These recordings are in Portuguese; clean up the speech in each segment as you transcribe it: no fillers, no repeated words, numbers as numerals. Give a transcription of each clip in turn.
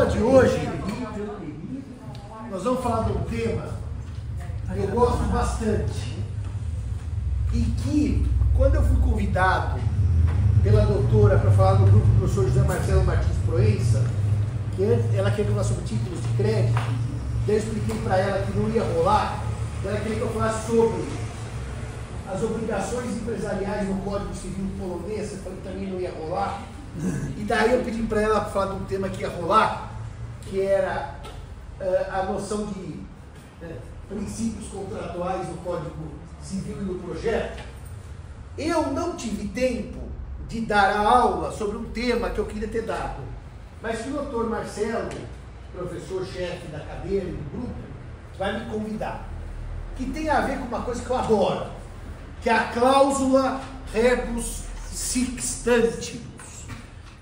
aula de hoje, nós vamos falar de um tema que eu gosto bastante e que, quando eu fui convidado pela doutora para falar no grupo do professor José Marcelo Martins Proença, que ela queria falar sobre títulos de crédito, daí eu expliquei para ela que não ia rolar, ela queria que eu falasse sobre as obrigações empresariais no Código Civil polonês, eu falei que também não ia rolar, e daí eu pedi para ela falar de um tema que ia rolar, que era a noção de princípios contratuais no Código Civil e no projeto. Eu não tive tempo de dar a aula sobre um tema que eu queria ter dado, mas que o doutor Marcelo, professor-chefe da cadeira e do grupo, vai me convidar, que tem a ver com uma coisa que eu adoro, que é a cláusula rebus sic stantibus,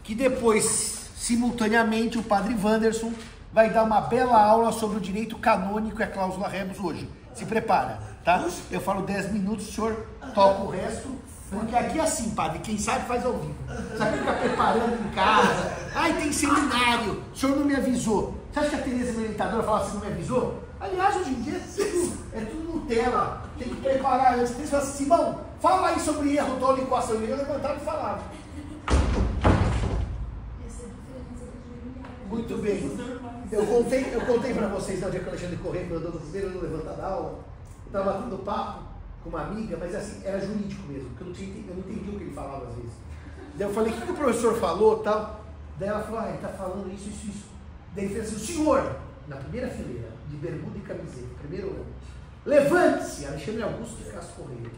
que depois, simultaneamente, o padre Wanderson vai dar uma bela aula sobre o direito canônico e a cláusula rebus hoje. Se prepara, tá? Eu falo 10 minutos, o senhor toca o resto, porque aqui é assim, padre, quem sabe faz ao vivo. Sabe ficar preparando em casa? Ai, tem seminário, o senhor não me avisou. Você acha que a Tereza, minha orientadora, fala assim, não me avisou? Aliás, hoje em dia é tudo Nutella, tem que preparar antes. Você fala assim, Simão, fala aí sobre erro, dolo e equação. Eu levantava e falava. Muito bem. Eu contei para vocês no dia que o Alexandre Corrêa me mandou no primeiro ano levantar da aula. Eu estava batendo papo com uma amiga, mas assim, era jurídico mesmo, porque eu não entendi o que ele falava às vezes. Daí eu falei, o que o professor falou tal? Daí ela falou, ele está falando isso. Daí ele fez assim, o senhor, na primeira fileira, de bermuda e camiseta, primeiro ano, levante-se, Alexandre Augusto de Castro Corrêa.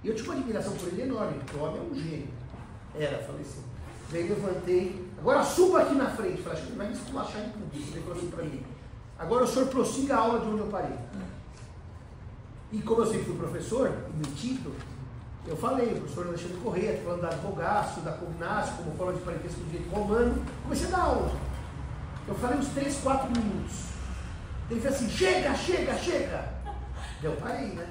E eu tinha uma admiração por ele enorme, porque o homem é um gênio. Falei assim. Daí levantei, agora suba aqui na frente. Falei, acho que ele vai me esculachar em público. Ele falou assim para mim, agora o senhor prossiga a aula de onde eu parei. E como eu sempre fui professor, metido, eu falei, o professor Alexandre Corrêa, falando da advogaço, da cognácio, como forma de parentesco do direito romano, comecei a dar aula. Eu falei uns 3, 4 minutos. Ele fez assim, chega. Daí eu parei, né?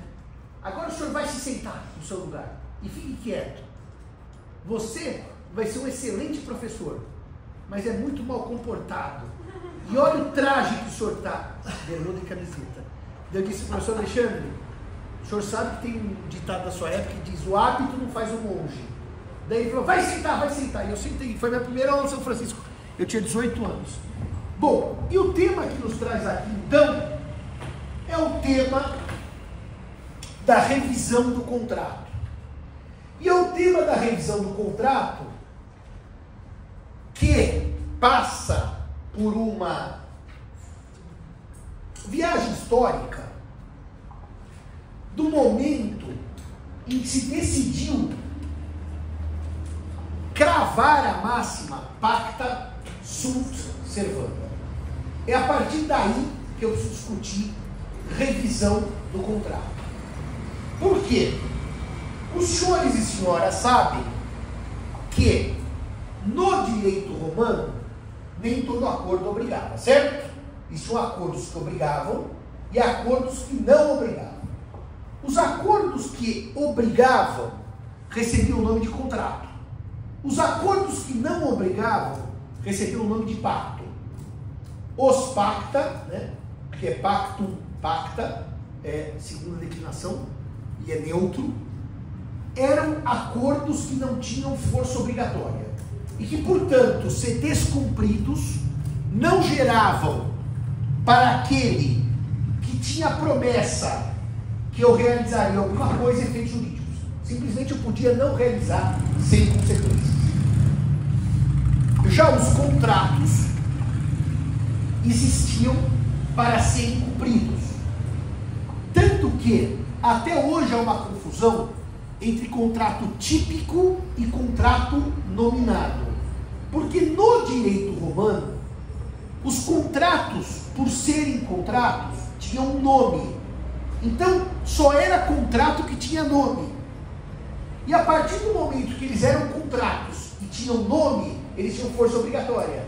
Agora o senhor vai se sentar no seu lugar e fique quieto. Você vai ser um excelente professor, mas é muito mal comportado. E olha o traje que o senhor está, bermuda e camiseta. Daí eu disse, professor Alexandre, o senhor sabe que tem um ditado da sua época que diz, o hábito não faz o monge. Daí ele falou, vai sentar. E eu sentei, foi minha primeira aula em São Francisco. Eu tinha 18 anos. Bom, e o tema que nos traz aqui, então, é o tema da revisão do contrato. E é o tema da revisão do contrato que passa por uma viagem histórica do momento em que se decidiu cravar a máxima pacta sunt servanda. É a partir daí que eu preciso discutir revisão do contrato. Por quê? Os senhores e senhoras sabem que no direito romano nem todo acordo obrigava, certo? Existiam acordos que obrigavam e acordos que não obrigavam. Os acordos que obrigavam recebiam o nome de contrato. Os acordos que não obrigavam recebiam o nome de pacto. Os pacta, né, que é pactum, pacta, é segunda declinação e é neutro, eram acordos que não tinham força obrigatória e que, portanto, se descumpridos, não geravam para aquele que tinha a promessa que eu realizaria alguma coisa efeitos jurídicos. Simplesmente eu podia não realizar sem consequências. Já os contratos existiam para serem cumpridos. Tanto que até hoje há uma confusão entre contrato típico e contrato nominado. Porque no direito romano, os contratos, por serem contratos, tinham um nome. Então, só era contrato que tinha nome. E a partir do momento que eles eram contratos e tinham nome, eles tinham força obrigatória.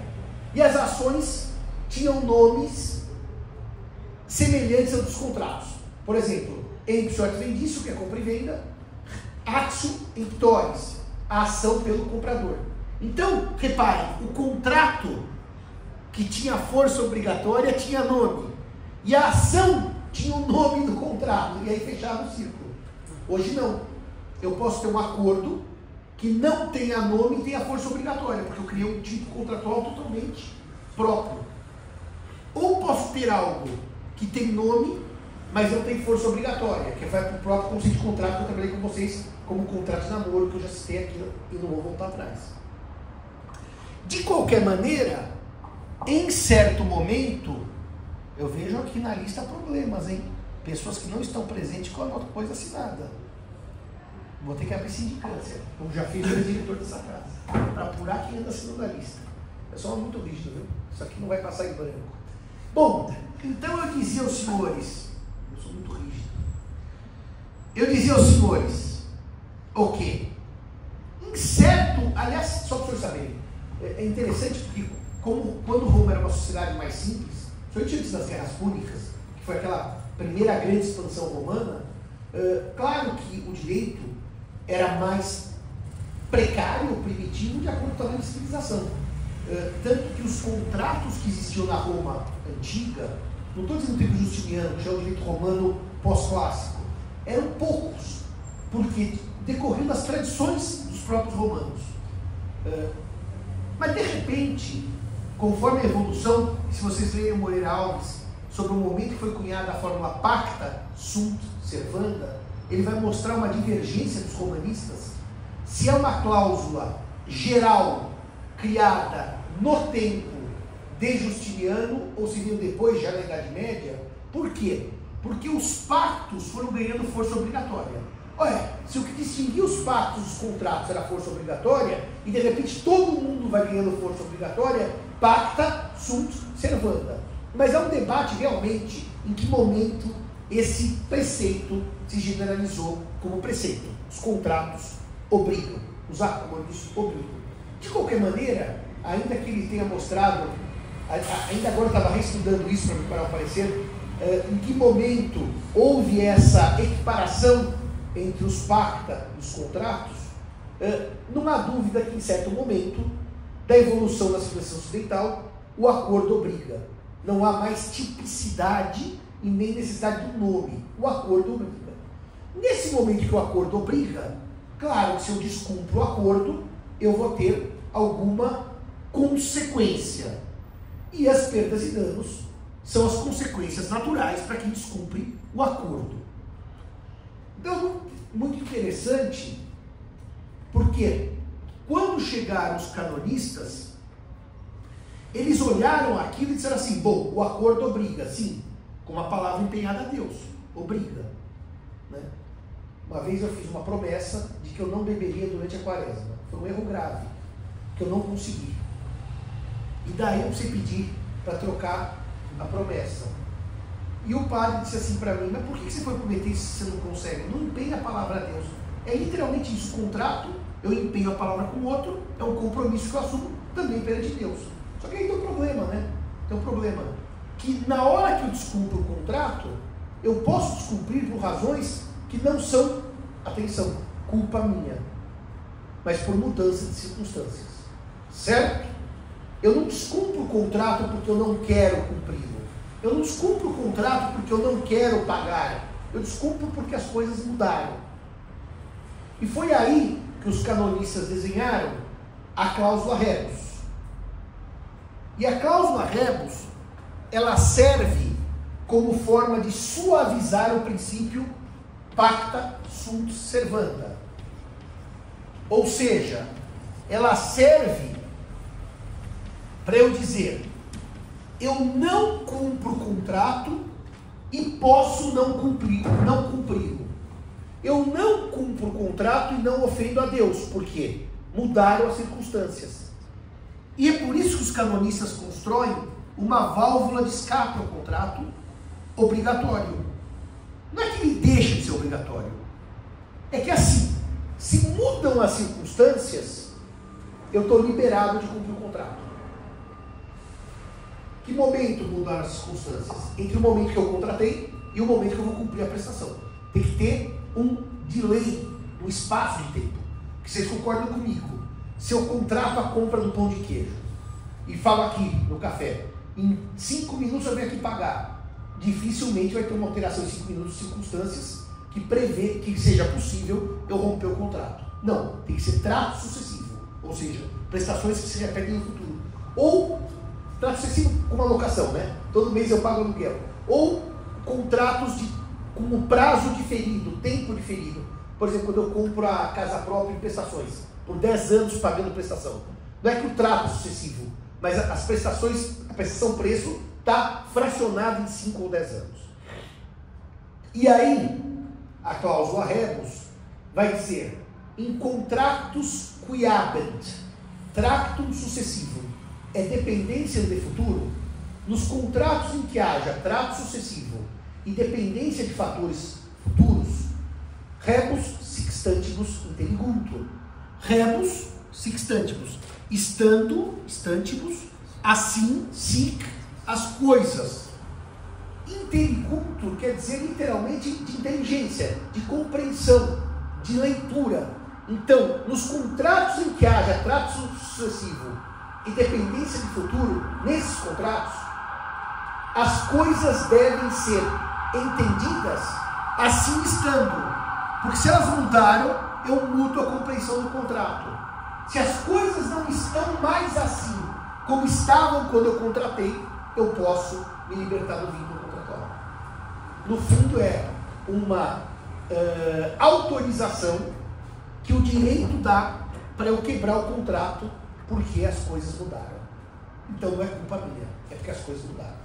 E as ações tinham nomes semelhantes aos dos contratos. Por exemplo, emptio et venditio, que é compra e venda, actio emptoris, a ação pelo comprador. Então, reparem, o contrato que tinha força obrigatória tinha nome. E a ação tinha o nome do contrato. E aí fechava o círculo. Hoje não. Eu posso ter um acordo que não tenha nome e tenha força obrigatória, porque eu criei um tipo contratual totalmente próprio. Ou posso ter algo que tem nome, mas não tem força obrigatória, que vai para o próprio conceito de contrato que eu trabalhei com vocês, como contrato de namoro, que eu já citei aqui e não vou voltar atrás. De qualquer maneira, em certo momento, eu vejo aqui na lista problemas, hein? Pessoas que não estão presentes com a coisa assinada. Vou ter que abrir sindicância, como já fiz o diretor dessa casa, para apurar quem anda assinando a lista. É só muito rígido, viu? Isso aqui não vai passar em branco. Bom, então eu dizia aos senhores, eu sou muito rígido, eu dizia aos senhores, o quê? Em certo, aliás, só para os senhores saberem, é interessante porque quando Roma era uma sociedade mais simples, principalmente antes das guerras púnicas, que foi aquela primeira grande expansão romana, claro que o direito era mais precário, primitivo, de acordo com a tamanho da civilização. Tanto que os contratos que existiam na Roma antiga, não estou dizendo o tempo Justiniano, que já é o direito romano pós-clássico, eram poucos, porque decorriam das tradições dos próprios romanos. Mas de repente, conforme a evolução, se vocês lerem o Moreira Alves, sobre o momento que foi cunhada a fórmula pacta sunt servanda, ele vai mostrar uma divergência dos romanistas, se é uma cláusula geral criada no tempo de Justiniano, ou se veio depois, já na Idade Média. Por quê? Porque os pactos foram ganhando força obrigatória. Olha, se o que distinguia os pactos dos contratos era a força obrigatória, e de repente todo mundo vai ganhando força obrigatória, pacta sunt servanda. Mas é um debate realmente em que momento esse preceito se generalizou como preceito. Os contratos obrigam, os acordos obrigam. De qualquer maneira, ainda que ele tenha mostrado, ainda agora estava reestudando isso para preparar o parecer, em que momento houve essa equiparação entre os pacta e os contratos, não há dúvida que em certo momento da evolução da civilização ocidental, o acordo obriga. Não há mais tipicidade e nem necessidade do nome. O acordo obriga. Nesse momento que o acordo obriga, claro que se eu descumpro o acordo, eu vou ter alguma consequência. E as perdas e danos são as consequências naturais para quem descumpre o acordo. Então, muito interessante, porque quando chegaram os canonistas, eles olharam aquilo e disseram assim: bom, o acordo obriga, sim, com uma palavra empenhada a Deus, obriga. Né? Uma vez eu fiz uma promessa de que eu não beberia durante a quaresma. Foi um erro grave, que eu não consegui. E daí eu precisei pedir para trocar a promessa. E o padre disse assim para mim: mas por que você foi prometer isso se você não consegue? Não empenha a palavra a Deus. É literalmente isso, contrato, eu empenho a palavra com o outro, é um compromisso que eu assumo também perante Deus. Só que aí tem um problema, né? Tem um problema. Que na hora que eu descumpro o contrato, eu posso descumprir por razões que não são, atenção, culpa minha, mas por mudança de circunstâncias. Certo? Eu não descumpro o contrato porque eu não quero cumpri-lo. Eu não descumpro o contrato porque eu não quero pagar. Eu descumpro porque as coisas mudaram. E foi aí que os canonistas desenharam a cláusula rebus. E a cláusula rebus, ela serve como forma de suavizar o princípio pacta sunt servanda. Ou seja, ela serve para eu dizer: eu não cumpro o contrato e posso não cumpri-lo. Eu não cumpro o contrato e não ofendo a Deus. Por quê? Mudaram as circunstâncias. E é por isso que os canonistas constroem uma válvula de escape ao contrato obrigatório. Não é que ele deixa de ser obrigatório. É que assim, se mudam as circunstâncias, eu estou liberado de cumprir o contrato. Que momento mudaram as circunstâncias? Entre o momento que eu contratei e o momento que eu vou cumprir a prestação. Tem que ter um delay, um espaço de tempo. Que vocês concordam comigo. Se eu contrato a compra do pão de queijo e falo aqui no café: em 5 minutos eu venho aqui pagar. Dificilmente vai ter uma alteração em 5 minutos de circunstâncias que prevê que seja possível eu romper o contrato. Não, tem que ser trato sucessivo, ou seja, prestações que se repetem no futuro. Ou trato sucessivo com uma locação, né? Todo mês eu pago aluguel. Ou contratos com um prazo diferido, tempo diferido. Por exemplo, quando eu compro a casa própria em prestações, por 10 anos pagando prestação. Não é que o trato é sucessivo, mas as prestações, a prestação preço está fracionada em 5 ou 10 anos. E aí, a cláusula rebus vai dizer, em contractus qui habent, tractum sucessivo, é dependência de futuro, nos contratos em que haja trato sucessivo e dependência de fatores futuros, rebus sixtantibus interiguntur. Rebus sixtantibus, estantibus, assim, sic, as coisas. Interiguntur quer dizer literalmente de inteligência, de compreensão, de leitura. Então, nos contratos em que haja trato sucessivo e dependência de futuro, nesses contratos, as coisas devem ser entendidas assim estando. Porque se elas mudaram, eu mudo a compreensão do contrato. Se as coisas não estão mais assim como estavam quando eu contratei, eu posso me libertar do vínculo contratual. No fundo é uma autorização que o direito dá para eu quebrar o contrato porque as coisas mudaram. Então não é culpa minha, é porque as coisas mudaram.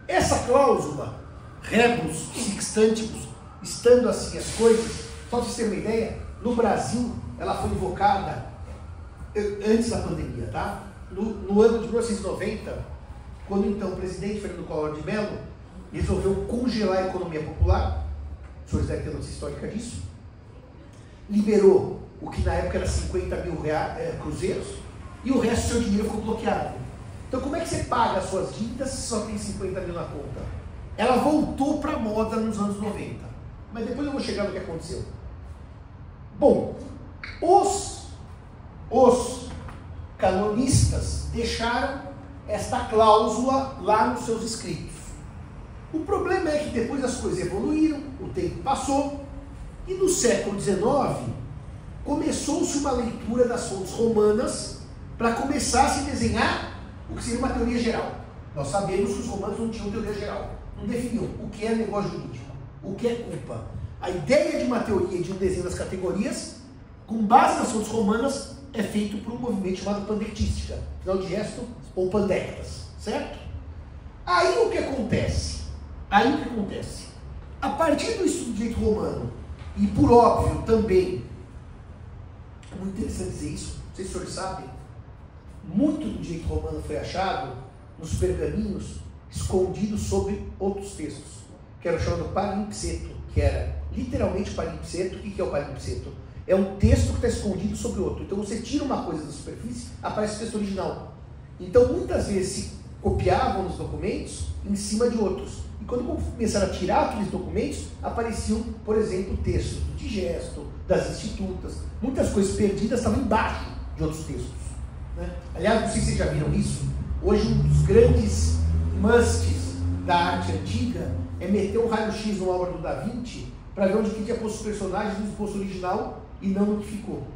Essa cláusula, rebus sixtantibus, estando assim as coisas, só para vocês terem uma ideia, no Brasil ela foi invocada antes da pandemia, tá? No ano de 1990, quando então o presidente Fernando Collor de Mello resolveu congelar a economia popular, os senhores devem ter notícia histórica disso, liberou o que na época era 50 mil cruzeiros, e o resto do seu dinheiro ficou bloqueado. Então como é que você paga as suas dívidas se só tem 50 mil na conta? Ela voltou para a moda nos anos 90. Mas depois eu vou chegar no que aconteceu. Bom, os canonistas deixaram esta cláusula lá nos seus escritos. O problema é que depois as coisas evoluíram, o tempo passou, e no século XIX começou-se uma leitura das fontes romanas para começar a se desenhar o que seria uma teoria geral. Nós sabemos que os romanos não tinham teoria geral, não definiam o que é negócio jurídico, o que é culpa. A ideia de uma teoria de um desenho das categorias, com base nas fontes romanas, é feito por um movimento chamado pandectística, final de gesto, ou pandectas, certo? Aí o que acontece? A partir do estudo do direito romano, e por óbvio também, é muito interessante dizer isso, não sei se os senhores sabem, muito do direito romano foi achado nos pergaminhos, escondidos sob outros textos, que era o chamado palimpsesto, que era literalmente palimpsesto. O que é o palimpsesto? É um texto que está escondido sobre outro. Então você tira uma coisa da superfície, aparece o texto original. Então muitas vezes se copiavam os documentos em cima de outros. E quando começaram a tirar aqueles documentos, apareciam, por exemplo, textos do digesto, das institutas. Muitas coisas perdidas estavam embaixo de outros textos, né? Aliás, não sei se vocês já viram isso. Hoje um dos grandes musts da arte antiga é meter um raio-x numa obra do Da Vinci para ver onde que tinha posto os personagens no esboço original e não no que ficou,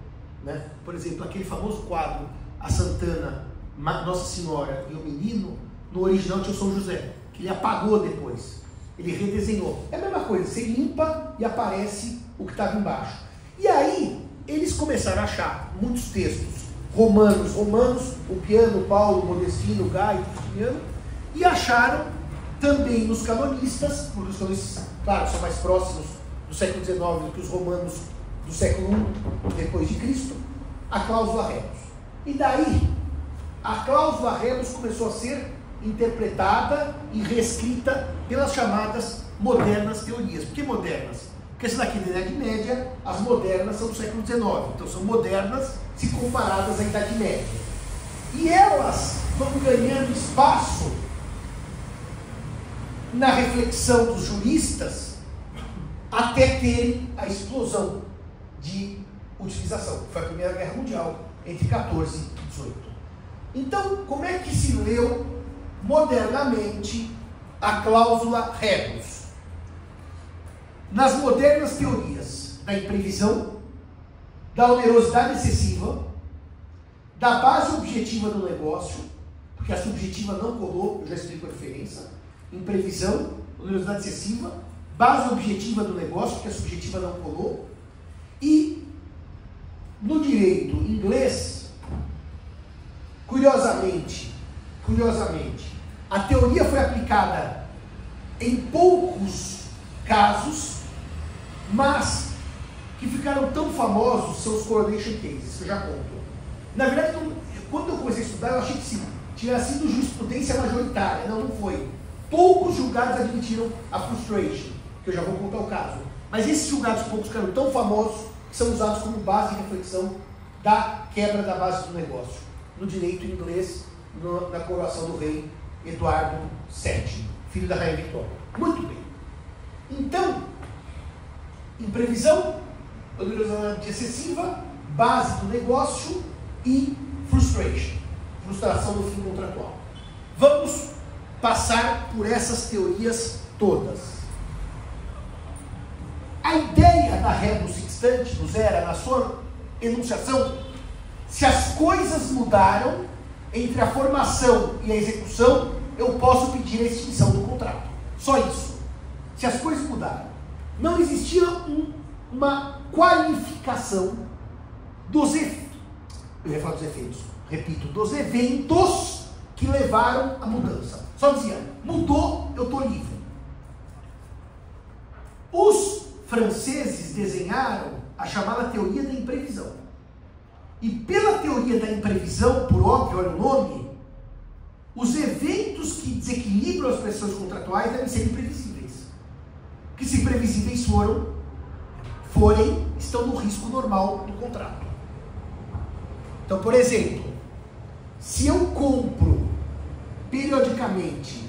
né? Por exemplo, aquele famoso quadro, a Santana, Nossa Senhora e o Menino, no original tinha o São José, que ele apagou depois, ele redesenhou. É a mesma coisa, você limpa e aparece o que estava embaixo. E aí, eles começaram a achar muitos textos romanos, o Piano, Paulo, Modestino, Gaio, Justiniano, e acharam também nos canonistas, porque os canonistas, claro, são mais próximos do século XIX do que os romanos do século I depois de Cristo, a cláusula rebus. E daí, a cláusula rebus começou a ser interpretada e reescrita pelas chamadas modernas teorias. Por que modernas? Porque essa daqui da Idade Média, as modernas são do século XIX, então são modernas se comparadas à Idade Média. E elas vão ganhando espaço na reflexão dos juristas até terem a explosão de utilização, que foi a Primeira Guerra Mundial, entre 14 e 18. Então, como é que se leu modernamente a cláusula rebus. Nas modernas teorias da imprevisão, da onerosidade excessiva, da base objetiva do negócio, porque a subjetiva não colou, eu já explico a diferença, imprevisão, onerosidade excessiva, base objetiva do negócio, porque a subjetiva não colou, e no direito inglês, curiosamente, a teoria foi aplicada em poucos casos, mas que ficaram tão famosos são os coronation cases, que eu já conto. Na verdade, quando eu comecei a estudar, eu achei que sim, tinha sido jurisprudência majoritária. Não foi. Poucos julgados admitiram a frustration, que eu já vou contar o caso. Mas esses julgados poucos ficaram tão famosos que são usados como base de reflexão da quebra da base do negócio, no direito inglês, na coroação do rei Eduardo VII, filho da rainha Vitória. Muito bem. Então, imprevisão, onerosidade excessiva, base do negócio e frustration, frustração do fim contratual. Vamos passar por essas teorias todas. A ideia da rebus sextantibus era, na sua enunciação, se as coisas mudaram entre a formação e a execução, eu posso pedir a extinção do contrato. Só isso. Se as coisas mudaram. Não existia uma qualificação dos efeitos. Eu ia falar dos efeitos. Repito, dos eventos que levaram à mudança. Só dizia, mudou, eu estou livre. Os franceses desenharam a chamada teoria da imprevisão. E pela teoria da imprevisão, por óbvio era o nome, os eventos que desequilibram as pressões contratuais devem ser imprevisíveis. Que se imprevisíveis forem, estão no risco normal do contrato. Então, por exemplo, se eu compro periodicamente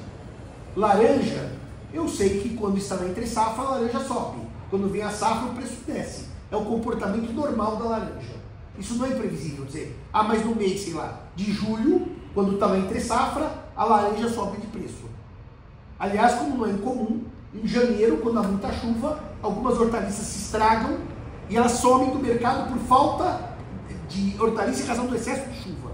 laranja, eu sei que quando está na entre safra, a laranja sobe. Quando vem a safra, o preço desce. É o comportamento normal da laranja. Isso não é imprevisível dizer, mas no mês, sei lá, de julho, quando está na entre safra, a laranja sobe de preço. Aliás, como não é incomum, em janeiro, quando há muita chuva, algumas hortaliças se estragam e elas somem do mercado por falta de hortaliça em razão do excesso de chuva.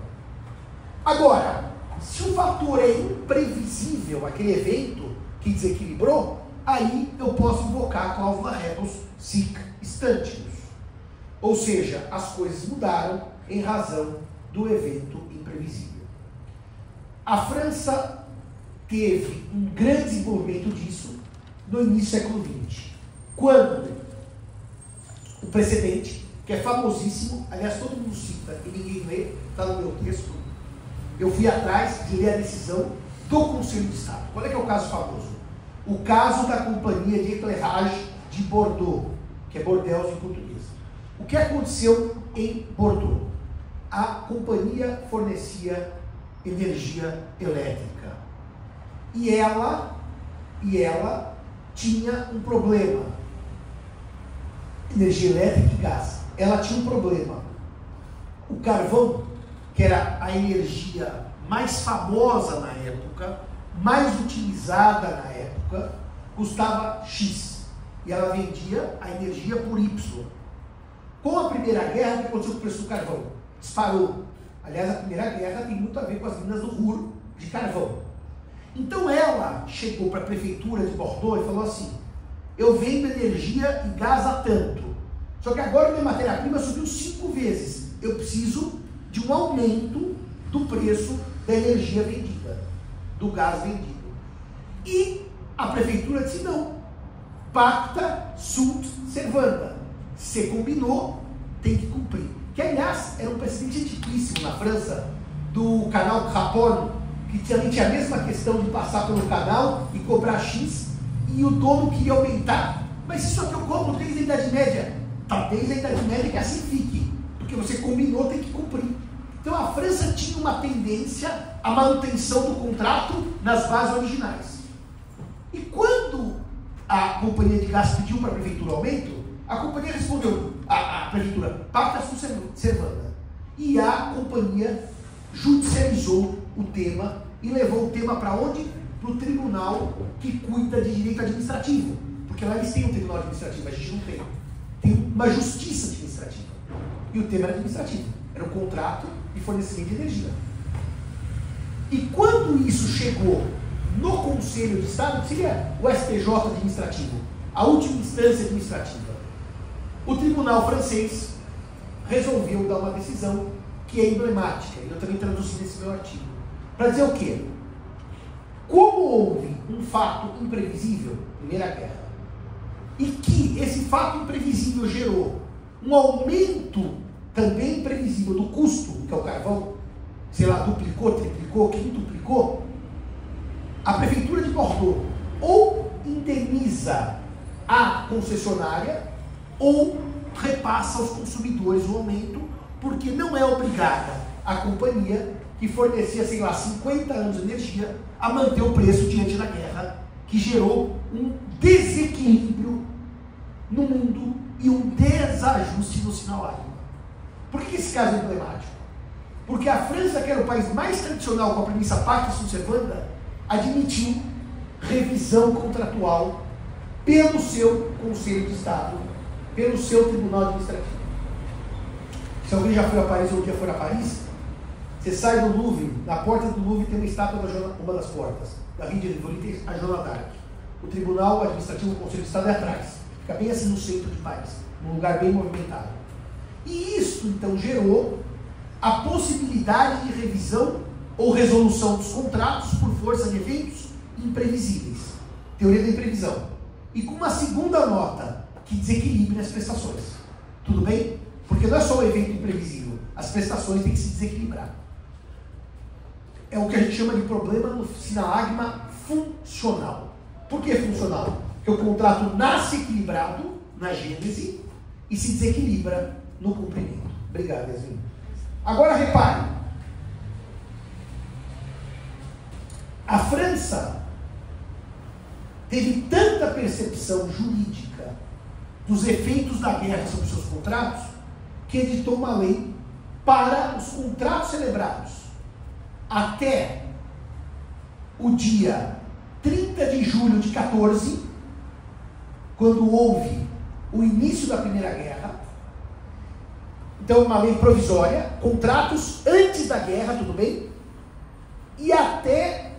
Agora, se o fator é imprevisível, aquele evento que desequilibrou, aí eu posso invocar a cláusula rebus sic stantibus. Ou seja, as coisas mudaram em razão do evento imprevisível. A França teve um grande desenvolvimento disso no início do século XX, quando o precedente, que é famosíssimo, aliás, todo mundo cita e ninguém lê, está no meu texto, eu fui atrás de ler a decisão do Conselho de Estado. Qual é que é o caso famoso? O caso da Companhia de Éclairage de Bordeaux, que é Bordeaux em português. O que aconteceu em Bordeaux? A companhia fornecia energia elétrica. E ela tinha um problema. Energia elétrica e gás. Ela tinha um problema. O carvão, que era a energia mais famosa na época, mais utilizada na época, custava X. E ela vendia a energia por Y. Com a Primeira Guerra, o que aconteceu com o preço do carvão? Disparou. Aliás, a Primeira Guerra tem muito a ver com as minas do Ruhr de carvão. Então ela chegou para a prefeitura de Bordeaux e falou assim, eu vendo energia e gás a tanto. Só que agora minha matéria-prima subiu 5 vezes. Eu preciso de um aumento do preço da energia vendida, do gás vendido. E a prefeitura disse não. Pacta sunt servanda. Se combinou, tem que cumprir. Que, aliás, era um precedente antiquíssimo na França, do canal Rapon, que também tinha a mesma questão de passar pelo canal e cobrar X, e o dono queria aumentar. Mas isso aqui eu compro desde a Idade Média. Tá, desde a Idade Média que assim fique, porque você combinou, tem que cumprir. Então a França tinha uma tendência à manutenção do contrato nas bases originais. E quando a companhia de gás pediu para a prefeitura aumento, a companhia respondeu, a prefeitura, pacta sunt servanda. E a companhia judicializou o tema e levou o tema para onde? Para o tribunal que cuida de direito administrativo. Porque lá eles têm um tribunal administrativo, a gente não tem. Tem uma justiça administrativa. E o tema era administrativo. Era um contrato de fornecimento de energia. E quando isso chegou no Conselho de Estado, que seria o STJ administrativo, a última instância administrativa, o tribunal francês resolveu dar uma decisão que é emblemática. Eu também traduzi nesse meu artigo. Para dizer o quê? Como houve um fato imprevisível, Primeira Guerra, e que esse fato imprevisível gerou um aumento também imprevisível do custo, que é o carvão, sei lá, duplicou, triplicou, quintuplicou, a prefeitura de Bordeaux ou indeniza a concessionária ou repassa aos consumidores o aumento, porque não é obrigada a companhia que fornecia, sei lá, 50 anos de energia a manter o preço diante da guerra, que gerou um desequilíbrio no mundo e um desajuste no sinal árabe. Por que esse caso é emblemático? Porque a França, que era o país mais tradicional com a premissa pacta sunt servanda, admitiu revisão contratual pelo seu Conselho de Estado, pelo seu Tribunal Administrativo. Se alguém já foi a Paris ou um dia for a Paris, você sai do Louvre, na porta do Louvre tem uma estátua uma das portas, da Rue de Rivoli tem a Joana d'Arc. O Tribunal Administrativo, o Conselho de Estado é atrás, fica bem assim no centro de Paris, num lugar bem movimentado. E isso então gerou a possibilidade de revisão ou resolução dos contratos por força de eventos imprevisíveis, teoria da imprevisão, e com uma segunda nota que desequilibre as prestações. Tudo bem? Porque não é só o evento imprevisível, as prestações têm que se desequilibrar. É o que a gente chama de problema no sinalagma funcional. Por que funcional? Porque o contrato nasce equilibrado na gênese e se desequilibra no cumprimento. Obrigado, Yasmin. Agora repare, a França teve tanta percepção jurídica dos efeitos da guerra sobre seus contratos que editou uma lei para os contratos celebrados até o dia 30 de julho de 14, quando houve o início da Primeira Guerra. Então, uma lei provisória, contratos antes da guerra, tudo bem? E até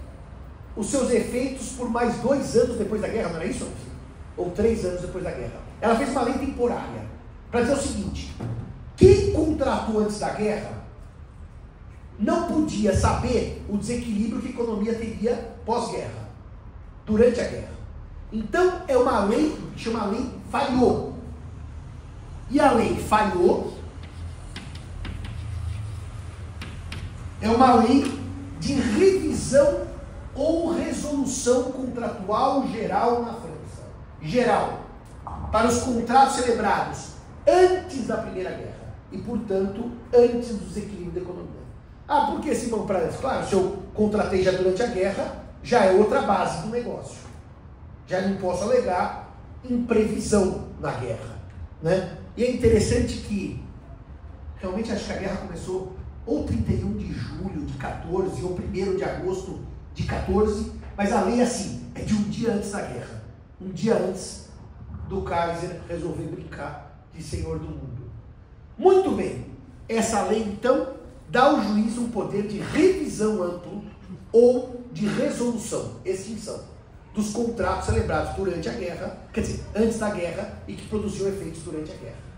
os seus efeitos por mais 2 anos depois da guerra, não era isso? Ou 3 anos depois da guerra. Ela fez uma lei temporária, para dizer o seguinte: quem contratou antes da guerra não podia saber o desequilíbrio que a economia teria pós-guerra, durante a guerra. Então, é uma lei que chama Lei Fayot. E a Lei Fayot é uma lei de revisão ou resolução contratual geral na França. Geral. Para os contratos celebrados antes da Primeira Guerra. E, portanto, antes do desequilíbrio da economia. Ah, por que, Simão Pradas? Claro, se eu contratei já durante a guerra, já é outra base do negócio. Já não posso alegar imprevisão na guerra, né? E é interessante que, realmente, acho que a guerra começou ou 31 de julho de 14, ou 1º de agosto de 14, mas a lei é assim, é de um dia antes da guerra. Um dia antes do Kaiser resolver brincar de senhor do mundo. Muito bem, essa lei, então, dá ao juiz um poder de revisão amplo ou de resolução, extinção, dos contratos celebrados durante a guerra, quer dizer, antes da guerra e que produziam efeitos durante a guerra.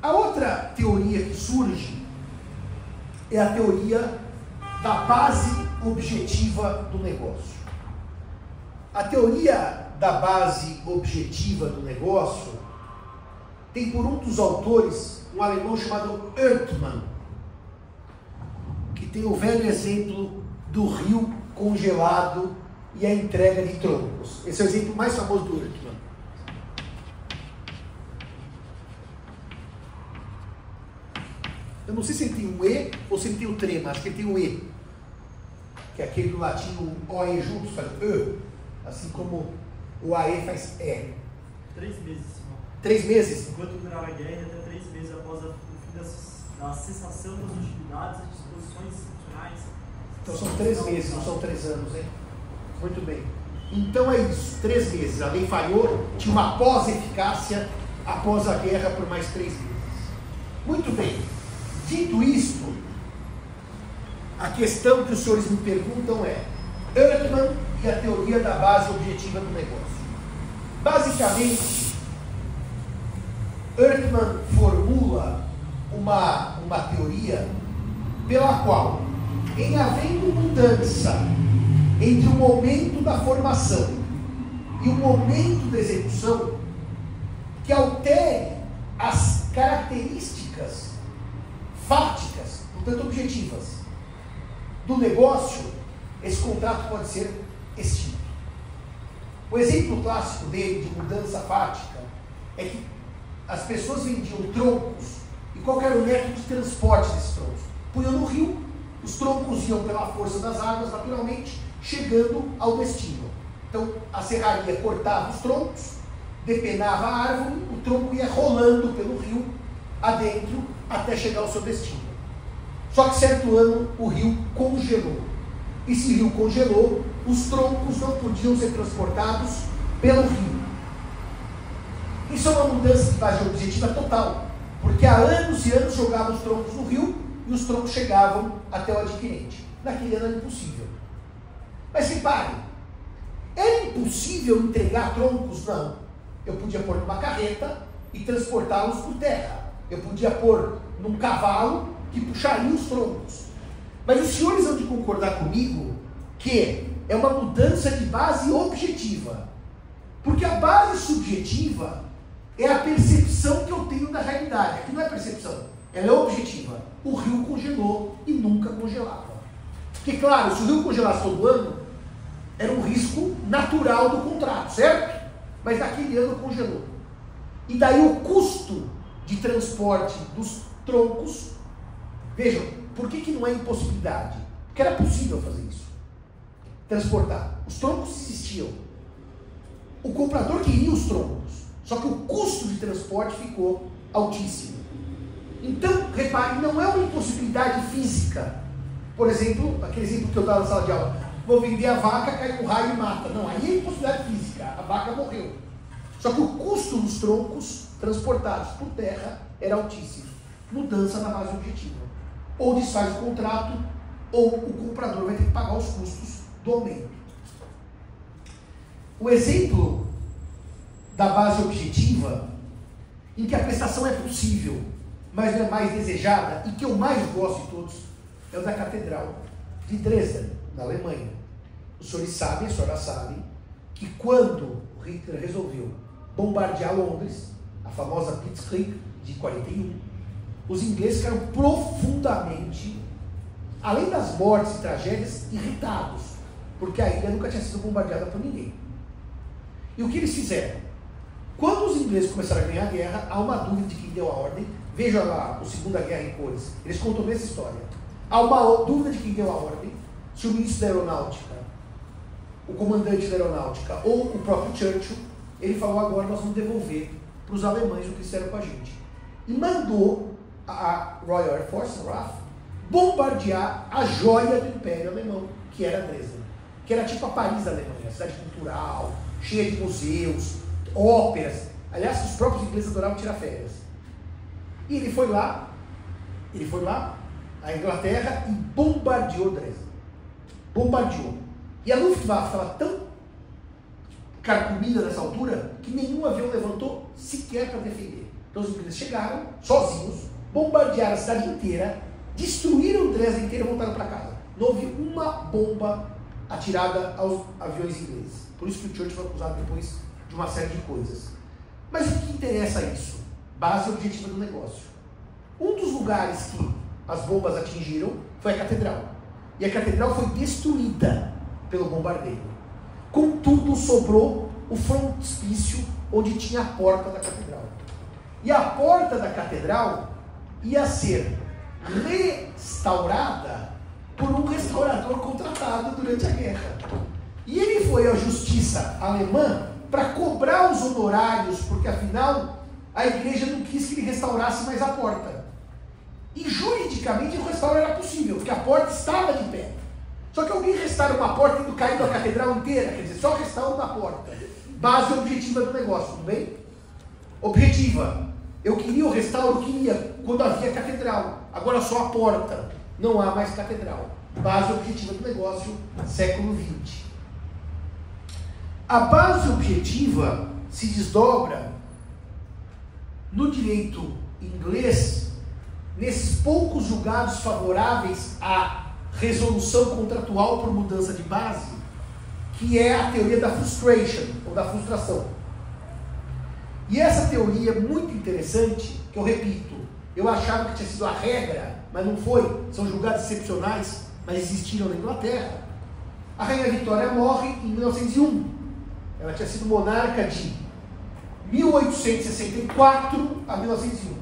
A outra teoria que surge é a teoria da base objetiva do negócio. A teoria da base objetiva do negócio tem por um dos autores um alemão chamado Ertmann, que tem o velho exemplo do rio congelado e a entrega de troncos. Esse é o exemplo mais famoso do Ertmann. Eu não sei se ele tem um E ou se ele tem o trema, acho que ele tem o E, que é aquele do latim, o OE juntos faz E, assim como o AE faz E. 3 meses, Simão. 3 meses? Enquanto durava a guerra, até 3 meses após o fim da cessação das hostilidades, as disposições institucionais mais. Então são 3 meses, não são 3 anos, hein? Muito bem. Então é isso, 3 meses. A lei falhou, tinha uma pós-eficácia após a guerra por mais 3 meses. Muito bem. Dito isto, a questão que os senhores me perguntam é Ehrman e a teoria da base objetiva do negócio. Basicamente, Ehrman formula uma teoria pela qual, em havendo mudança entre o momento da formação e o momento da execução, que altere as características fáticas, portanto objetivas, do negócio, esse contrato pode ser extinto. O exemplo clássico dele de mudança fática é que as pessoas vendiam troncos, e qual era o método de transporte desses troncos? Punham no rio, os troncos iam pela força das águas, naturalmente, chegando ao destino. Então, a serraria cortava os troncos, depenava a árvore, o tronco ia rolando pelo rio, adentro, até chegar ao seu destino. Só que certo ano, o rio congelou. E se o rio congelou, os troncos não podiam ser transportados pelo rio. Isso é uma mudança de base objetiva total, porque há anos e anos jogavam os troncos no rio e os troncos chegavam até o adquirente. Naquele ano era impossível. Mas repare, era impossível entregar troncos? Não. Eu podia pôr numa carreta e transportá-los por terra. Eu podia pôr num cavalo que puxaria os troncos. Mas os senhores hão de concordar comigo que é uma mudança de base objetiva. Porque a base subjetiva é a percepção que eu tenho da realidade. Aqui não é percepção, ela é objetiva. O rio congelou e nunca congelava. Porque, claro, se o rio congelasse todo ano, era um risco natural do contrato, certo? Mas naquele ano congelou. E daí o custo de transporte dos troncos, vejam, por que não é impossibilidade? Porque era possível fazer isso. Transportar. Os troncos existiam. O comprador queria os troncos, só que o custo de transporte ficou altíssimo. Então, repare, não é uma impossibilidade física. Por exemplo, aquele exemplo que eu dava na sala de aula, vou vender a vaca, cai um raio e mata. Não, aí é impossibilidade física, a vaca morreu. Só que o custo dos troncos transportados por terra era altíssimo. Mudança na base objetiva. Ou desfaz o contrato, ou o comprador vai ter que pagar os custos do aumento. O exemplo da base objetiva, em que a prestação é possível, mas não é mais desejada, e que eu mais gosto de todos, é o da Catedral de Dresden, na Alemanha. Os senhores sabem, a senhora sabe, que quando Hitler resolveu bombardear Londres, a famosa Blitzkrieg de 41, os ingleses ficaram profundamente, além das mortes e tragédias, irritados, porque a ilha nunca tinha sido bombardeada por ninguém. E o que eles fizeram? Quando os ingleses começaram a ganhar a guerra, há uma dúvida de quem deu a ordem. Veja lá, o Segunda Guerra em Cores, eles contam a mesma história. Há uma dúvida de quem deu a ordem, se o ministro da Aeronáutica, o comandante da Aeronáutica ou o próprio Churchill. Ele falou: agora nós vamos devolver para os alemães o que fizeram com a gente. E mandou a Royal Air Force, a RAF, bombardear a joia do Império Alemão, que era Dresden, que era tipo a Paris da Alemanha, cidade cultural, cheia de museus, óperas. Aliás, os próprios ingleses adoravam tirar férias. E ele foi lá, a Inglaterra, e bombardeou Dresden. Bombardeou. E a Luftwaffe estava tão carcomida nessa altura que nenhum avião levantou sequer para defender. Então os ingleses chegaram, sozinhos, bombardearam a cidade inteira, destruíram Dresden inteira e voltaram para casa. Não houve uma bomba atirada aos aviões ingleses. Por isso que o Churchill foi acusado depois de uma série de coisas. Mas o que interessa é isso? Base objetiva do negócio. Um dos lugares que as bombas atingiram foi a catedral. E a catedral foi destruída pelo bombardeio. Contudo, sobrou o frontispício onde tinha a porta da catedral. E a porta da catedral ia ser restaurada por um restaurador contratado durante a guerra. E ele foi à justiça alemã para cobrar os honorários, porque afinal a igreja não quis que ele restaurasse mais a porta. E juridicamente o restauro era possível, porque a porta estava de pé. Só que alguém restaura uma porta tendo caído a catedral inteira, quer dizer, só restauro da porta. Base objetiva do negócio, tudo bem? Objetiva. Eu queria o restauro, queria, quando havia catedral. Agora só a porta. Não há mais catedral. Base objetiva do negócio, século XX. A base objetiva se desdobra no direito inglês, nesses poucos julgados favoráveis à resolução contratual por mudança de base, que é a teoria da frustration, ou da frustração. E essa teoria é muito interessante, que eu repito, eu achava que tinha sido a regra, mas não foi, são julgados excepcionais, mas existiram na Inglaterra. A Rainha Vitória morre em 1901, ela tinha sido monarca de 1864 a 1901,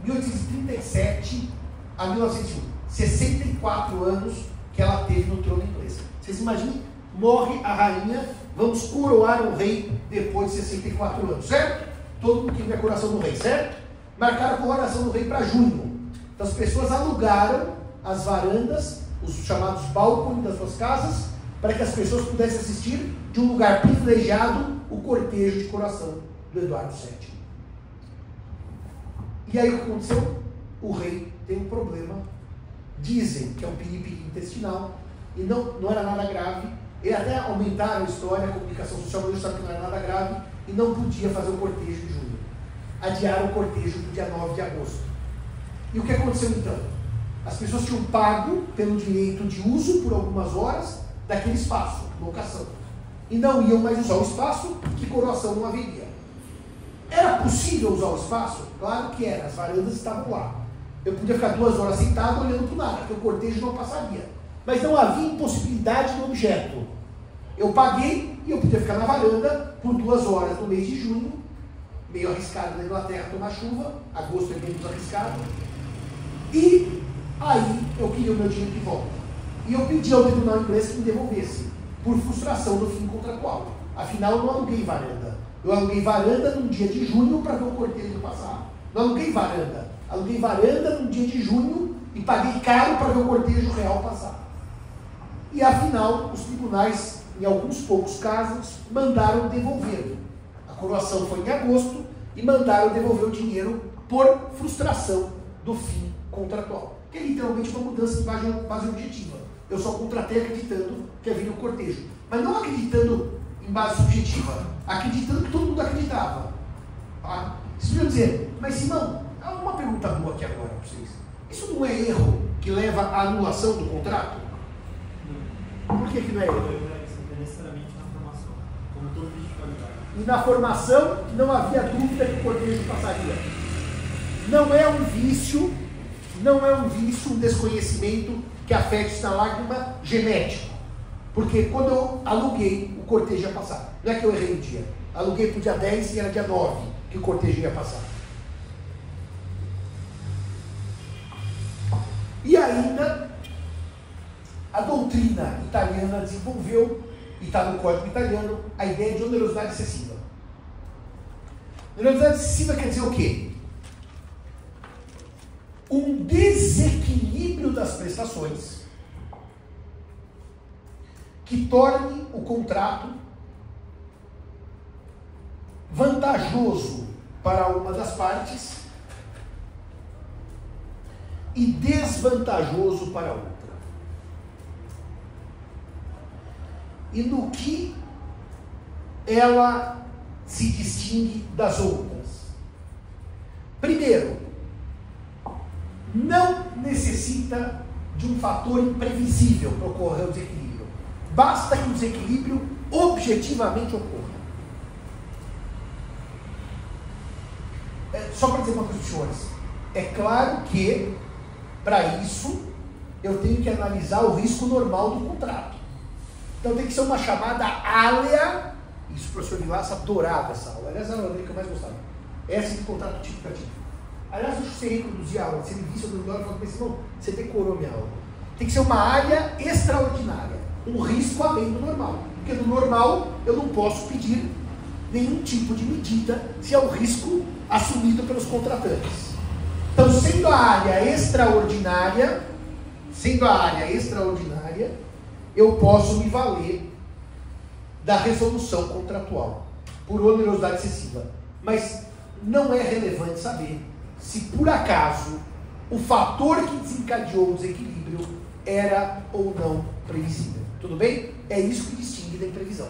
1837 a 1901, 64 anos que ela teve no trono inglês. Vocês imaginem, morre a rainha, vamos coroar o rei depois de 64 anos, certo? Todo mundo queria a coroação do rei, certo? Marcaram a coroação do rei para junho. Então as pessoas alugaram as varandas, os chamados balcões das suas casas, para que as pessoas pudessem assistir de um lugar privilegiado o cortejo de coroação do Eduardo VII. E aí o que aconteceu? O rei tem um problema, dizem que é um piripiri intestinal, e não era nada grave. Ele até aumentaram a história, a comunicação social, mas eu sabia que não era nada grave, e não podia fazer o cortejo em junho. Adiaram o cortejo do dia 9 de agosto. E o que aconteceu então? As pessoas tinham pago pelo direito de uso por algumas horas daquele espaço, locação. E não iam mais usar o espaço, que coroação não haveria. Era possível usar o espaço? Claro que era, as varandas estavam lá. Eu podia ficar 2 horas sentado olhando para o nada, porque o cortejo não passaria. Mas não havia impossibilidade do objeto. Eu paguei e eu podia ficar na varanda por 2 horas no mês de junho, meio arriscado na Inglaterra tomar chuva, agosto é bem arriscado. E aí eu queria o meu dinheiro de volta. E eu pedi ao tribunal inglês que me devolvesse, por frustração do fim contratual. Afinal, eu não aluguei varanda. Eu aluguei varanda num dia de junho para ver o cortejo passar. Não aluguei varanda. Aluguei varanda num dia de junho e paguei caro para ver o cortejo real passar. E afinal, os tribunais, em alguns poucos casos, mandaram devolver. A coroação foi em agosto e mandaram devolver o dinheiro por frustração do fim contratual. Que é literalmente uma mudança de base objetiva. Eu só contratei acreditando que havia um cortejo. Mas não acreditando em base subjetiva. Acreditando que todo mundo acreditava. Tá? Vocês vão dizer, mas Simão, há uma pergunta boa aqui agora para vocês. Isso não é erro que leva à anulação do contrato? Por que não é erro? É necessariamente na formação, como todo vídeo de qualidade. E na formação não havia dúvida que o cortejo passaria. Não é um vício, um desconhecimento que afete na lágrima genético. Porque quando eu aluguei, o cortejo ia passar. Não é que eu errei o dia. Aluguei para o dia 10 e era dia 9 que o cortejo ia passar. E ainda, a doutrina italiana desenvolveu, e está no Código Italiano, a ideia de onerosidade excessiva. Onerosidade excessiva quer dizer o quê? Um desequilíbrio das prestações que torne o contrato vantajoso para uma das partes e desvantajoso para a outra. E no que ela se distingue das outras? Primeiro, não necessita de um fator imprevisível para ocorrer o desequilíbrio. Basta que o desequilíbrio objetivamente ocorra. Só para dizer uma coisa para os senhores, é claro que, para isso, eu tenho que analisar o risco normal do contrato. Então tem que ser uma chamada área, isso o professor Vilaça adorava essa aula, aliás era a aula que eu mais gostava, essa de contrato tipicativo. Aliás, se você reproduzir a aula, se ele visse o meu e falou assim, não, você decorou minha aula. Tem que ser uma área extraordinária, um risco além do normal. Porque do normal eu não posso pedir nenhum tipo de medida se é o risco assumido pelos contratantes. Então, sendo a área extraordinária, eu posso me valer da resolução contratual por onerosidade excessiva. Mas não é relevante saber se por acaso o fator que desencadeou o desequilíbrio era ou não previsível. Tudo bem? É isso que distingue da imprevisão,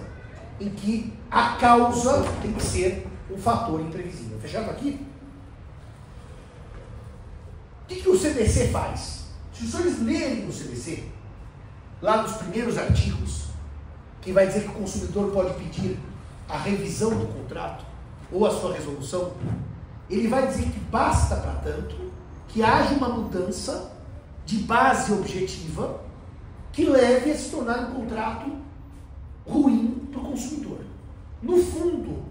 em que a causa tem que ser um fator imprevisível. Fechado aqui? O que o CDC faz? Se os senhores lerem o CDC, lá nos primeiros artigos, que vai dizer que o consumidor pode pedir a revisão do contrato ou a sua resolução, ele vai dizer que basta, para tanto, que haja uma mudança de base objetiva que leve a se tornar um contrato ruim para o consumidor. No fundo,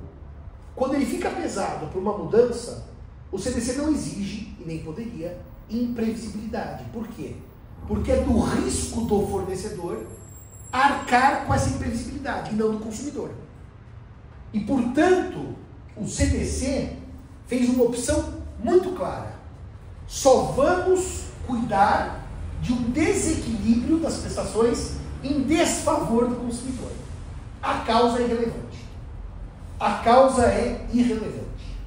quando ele fica pesado por uma mudança, o CDC não exige, e nem poderia, imprevisibilidade. Por quê? Porque é do risco do fornecedor arcar com essa imprevisibilidade, e não do consumidor. E, portanto, o CDC fez uma opção muito clara. Só vamos cuidar de um desequilíbrio das prestações em desfavor do consumidor. A causa é irrelevante. A causa é irrelevante.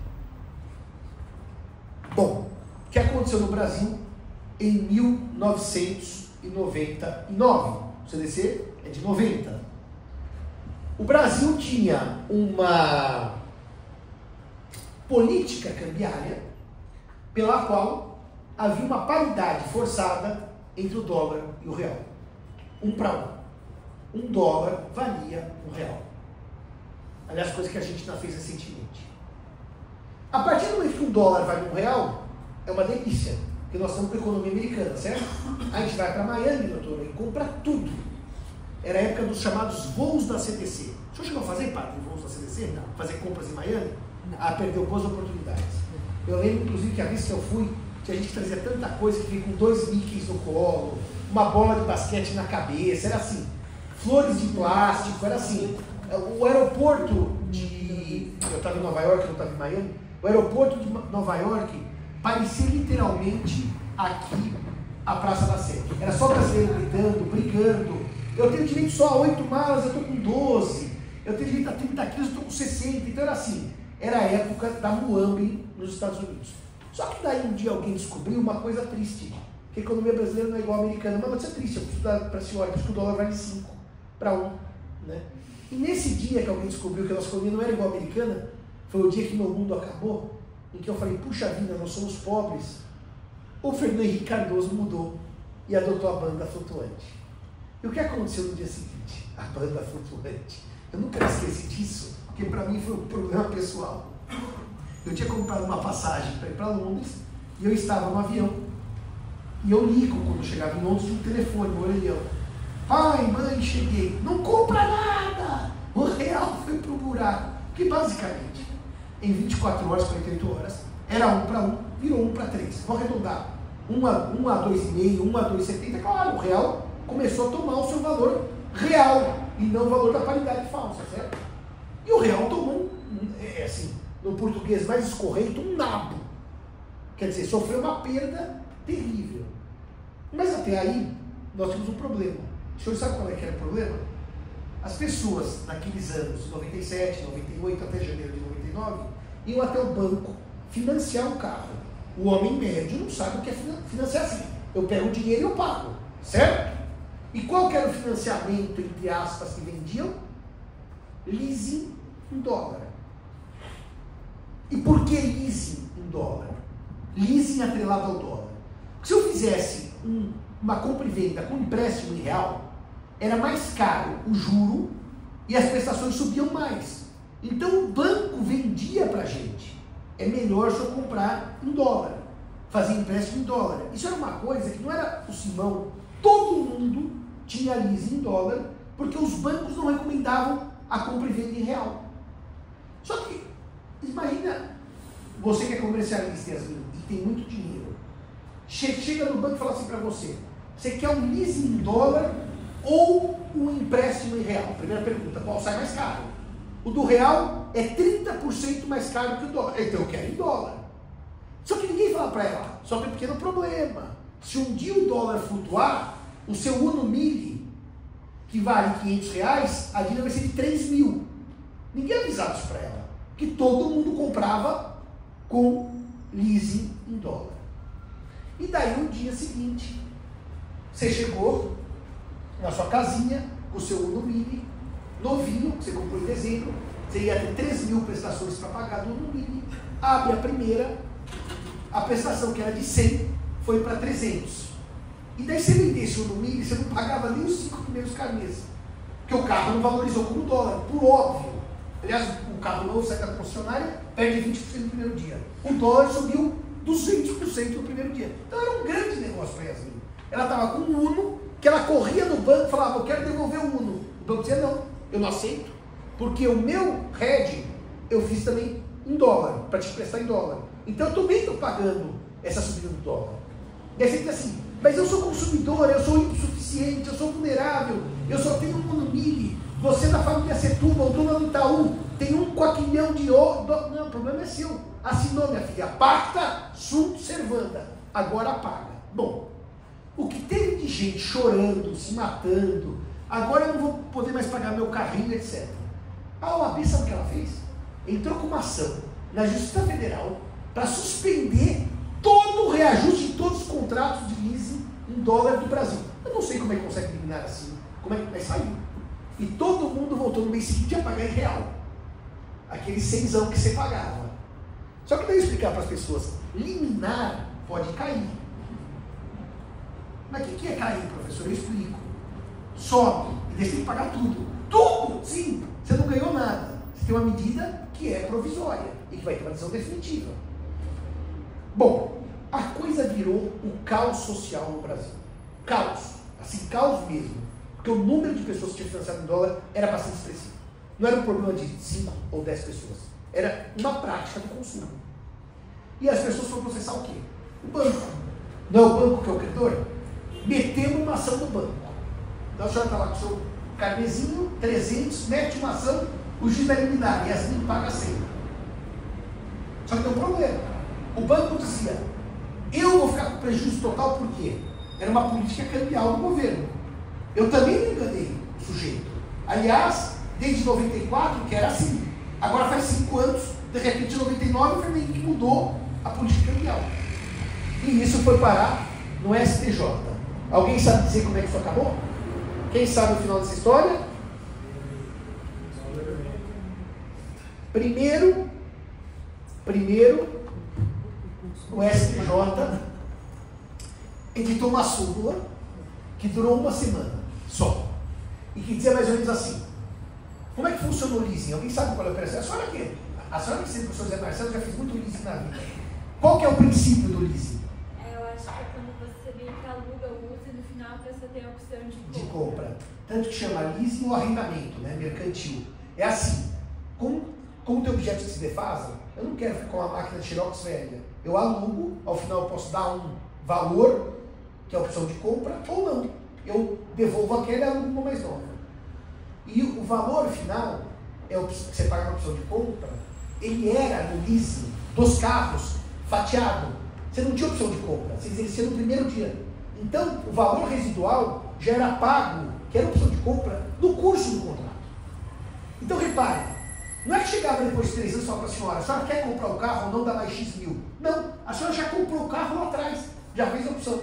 Bom, o que aconteceu no Brasil em 1999? O CDC é de 90. O Brasil tinha uma política cambiária pela qual havia uma paridade forçada entre o dólar e o real. 1 para 1. $1 valia R$1. Aliás, coisa que a Argentina fez recentemente. A partir do momento que $1 vale R$1, é uma delícia, porque nós estamos com a economia americana, certo? A gente vai para Miami, doutor, e compra tudo. Era a época dos chamados voos da CDC. O senhor chegou a fazer parte de voos da CDC? Não. Fazer compras em Miami? Ah, perdeu boas oportunidades. Eu lembro, inclusive, que a vez que eu fui, que a gente trazia tanta coisa que veio com 2 Mickeys no colo, uma bola de basquete na cabeça, era assim, flores de plástico, era assim. O aeroporto de... Eu estava em Nova York, eu não estava em Miami. O aeroporto de Nova York parecia literalmente aqui a Praça da Sé. Era só brasileiro gritando, brigando. Eu tenho direito só a 8 malas, eu estou com 12. Eu tenho direito a 30 quilos, eu estou com 60. Então era assim. Era a época da Muambi nos Estados Unidos. Só que daí um dia alguém descobriu uma coisa triste. Que a economia brasileira não é igual à americana. Mas isso é triste, eu preciso dar para a senhora, porque o dólar vale 5 para 1. Né? E nesse dia que alguém descobriu que a nossa economia não era igual à americana, foi o dia que meu mundo acabou, em que eu falei, puxa vida, nós somos pobres. O Fernando Henrique Cardoso mudou e adotou a banda flutuante. E o que aconteceu no dia seguinte? A banda flutuante. Eu nunca esqueci disso, porque para mim foi um problema pessoal. Eu tinha comprado uma passagem para ir para Londres e eu estava no avião. E eu ligo quando eu chegava em Londres de um telefone, no orelhão. Pai, mãe, cheguei. Não compra nada! O real foi pro buraco. Que basicamente, em 24 horas, 48 horas, era 1 para 1, virou 1 para 3. Vou arredondar. 1 a 2,5, 1 a 2,70. Claro, o real começou a tomar o seu valor real e não o valor da paridade falsa, certo? E o real tomou, assim, no português mais escorreito, um nabo. Quer dizer, sofreu uma perda terrível. Mas até aí, nós tínhamos um problema. O senhor sabe qual é que era o problema? As pessoas, naqueles anos, 97, 98, até janeiro de 99, iam até o banco financiar um carro. O homem médio não sabe o que é financiar assim. Eu pego o dinheiro e eu pago, certo? E qual que era o financiamento, entre aspas, que vendiam? Leasing em dólar. E por que leasing em dólar? Leasing atrelado ao dólar. Porque se eu fizesse uma compra e venda com empréstimo em real, era mais caro o juro e as prestações subiam mais. Então o banco vendia para a gente. É melhor se eu comprar em dólar, fazer empréstimo em dólar. Isso era uma coisa que não era o Simão, todo mundo tinha leasing em dólar, porque os bancos não recomendavam a compra e venda em real. Só que, imagina, você que é comercialista, Yasmin, e tem muito dinheiro, chega no banco e fala assim para você, você quer um leasing em dólar ou um empréstimo em real? Primeira pergunta, qual sai mais caro? O do real é 30% mais caro que o dólar, então eu quero em dólar. Só que ninguém fala para ela, só tem um pequeno problema. Se um dia o dólar flutuar, o seu Uno Mille, que vale R$500, a dívida vai ser de 3 mil. Ninguém avisava isso para ela, que todo mundo comprava com leasing em dólar. E daí no dia seguinte, você chegou na sua casinha, com o seu Uno Mille, novinho, que você comprou em dezembro, você ia ter 3 mil prestações para pagar do Uno Mille, abre a primeira, a prestação que era de 100 foi para 300. E daí você vendesse o Uno Mille, você não pagava nem os 5 primeiros carnês, porque o carro não valorizou como dólar, por óbvio. Aliás, o carro novo sai da concessionária, perde 20% no primeiro dia. O dólar subiu 200% no primeiro dia. Então era um grande negócio para a Yasmin. Ela estava com um Uno, que ela corria no banco e falava, eu quero devolver o Uno. O banco dizia, não, eu não aceito, porque o meu hedge eu fiz também em dólar, para te prestar em dólar. Então eu também estou pagando essa subida do dólar. E aí você diz assim, mas eu sou consumidor, eu sou insuficiente, eu sou vulnerável, eu só tenho um Uno Mille, você da família Setúbal, dona do Itaú, tem um quaquilhão de ouro. Não, o problema é seu. Assinou, minha filha, pacta sunt servanda, agora paga. Bom, o que teve de gente chorando, se matando, agora eu não vou poder mais pagar meu carrinho, etc. A OAB sabe o que ela fez? Entrou com uma ação na Justiça Federal para suspender todo o reajuste de todos os contratos de leasing em dólar do Brasil. Eu não sei como é que consegue eliminar assim, como é que vai sair. E todo mundo voltou no mês seguinte a pagar em real. Aquele 100zão que você pagava. Só que daí eu explicar para as pessoas, liminar pode cair. Mas o que é cair, professor? Eu explico. Sobe, e daí você tem que pagar tudo. Tudo! Sim, você não ganhou nada. Você tem uma medida que é provisória e que vai ter uma decisão definitiva. Bom, a coisa virou o caos social no Brasil. Caos. Assim, caos mesmo. Porque o número de pessoas que tinham financiado em dólar era bastante expressivo. Não era um problema de 5 ou 10 pessoas. Era uma prática do consumo. E as pessoas foram processar o quê? O banco. Não é o banco que é o credor? Metemos uma ação no banco. Então a senhora está lá com o seu carnezinho, 300, mete uma ação, o juiz vai eliminar, e Yasmin paga 100. Só que tem um problema. O banco dizia, eu vou ficar com prejuízo total, por quê? Era uma política cambial do governo. Eu também me enganei o sujeito. Aliás, desde 94, que era assim. Agora faz 5 anos, de repente em 99, foi meio que mudou a política cambial. E isso foi parar no STJ. Alguém sabe dizer como é que isso acabou? Quem sabe o final dessa história? Primeiro, o STJ editou uma súmula que durou uma semana só. E que dizia mais ou menos assim, como é que funciona o leasing? Alguém sabe qual é a operação? A senhora que sempre, professor Zé Marcelo, já fez muito leasing na vida. Qual que é o princípio do leasing? Eu acho que é quando você vem que aluga, usa e no final você tem a opção de compra. Tanto que chama leasing ou arrendamento, né? Mercantil. É assim, como tem objetos que se defasam, eu não quero ficar com uma máquina de Xerox velha. Eu alugo, ao final eu posso dar um valor, que é a opção de compra, ou não. Eu devolvo aquela e alugo uma mais nova. E o valor final, é o que você paga na opção de compra, ele era no leasing dos carros, fatiado. Você não tinha opção de compra, você exercia no primeiro dia. Então, o valor residual já era pago, que era opção de compra, no curso do contrato. Então, repare, não é que chegava depois de 3 anos e falava para a senhora quer comprar o carro ou não dá mais X mil? Não, a senhora já comprou o carro lá atrás, já fez a opção.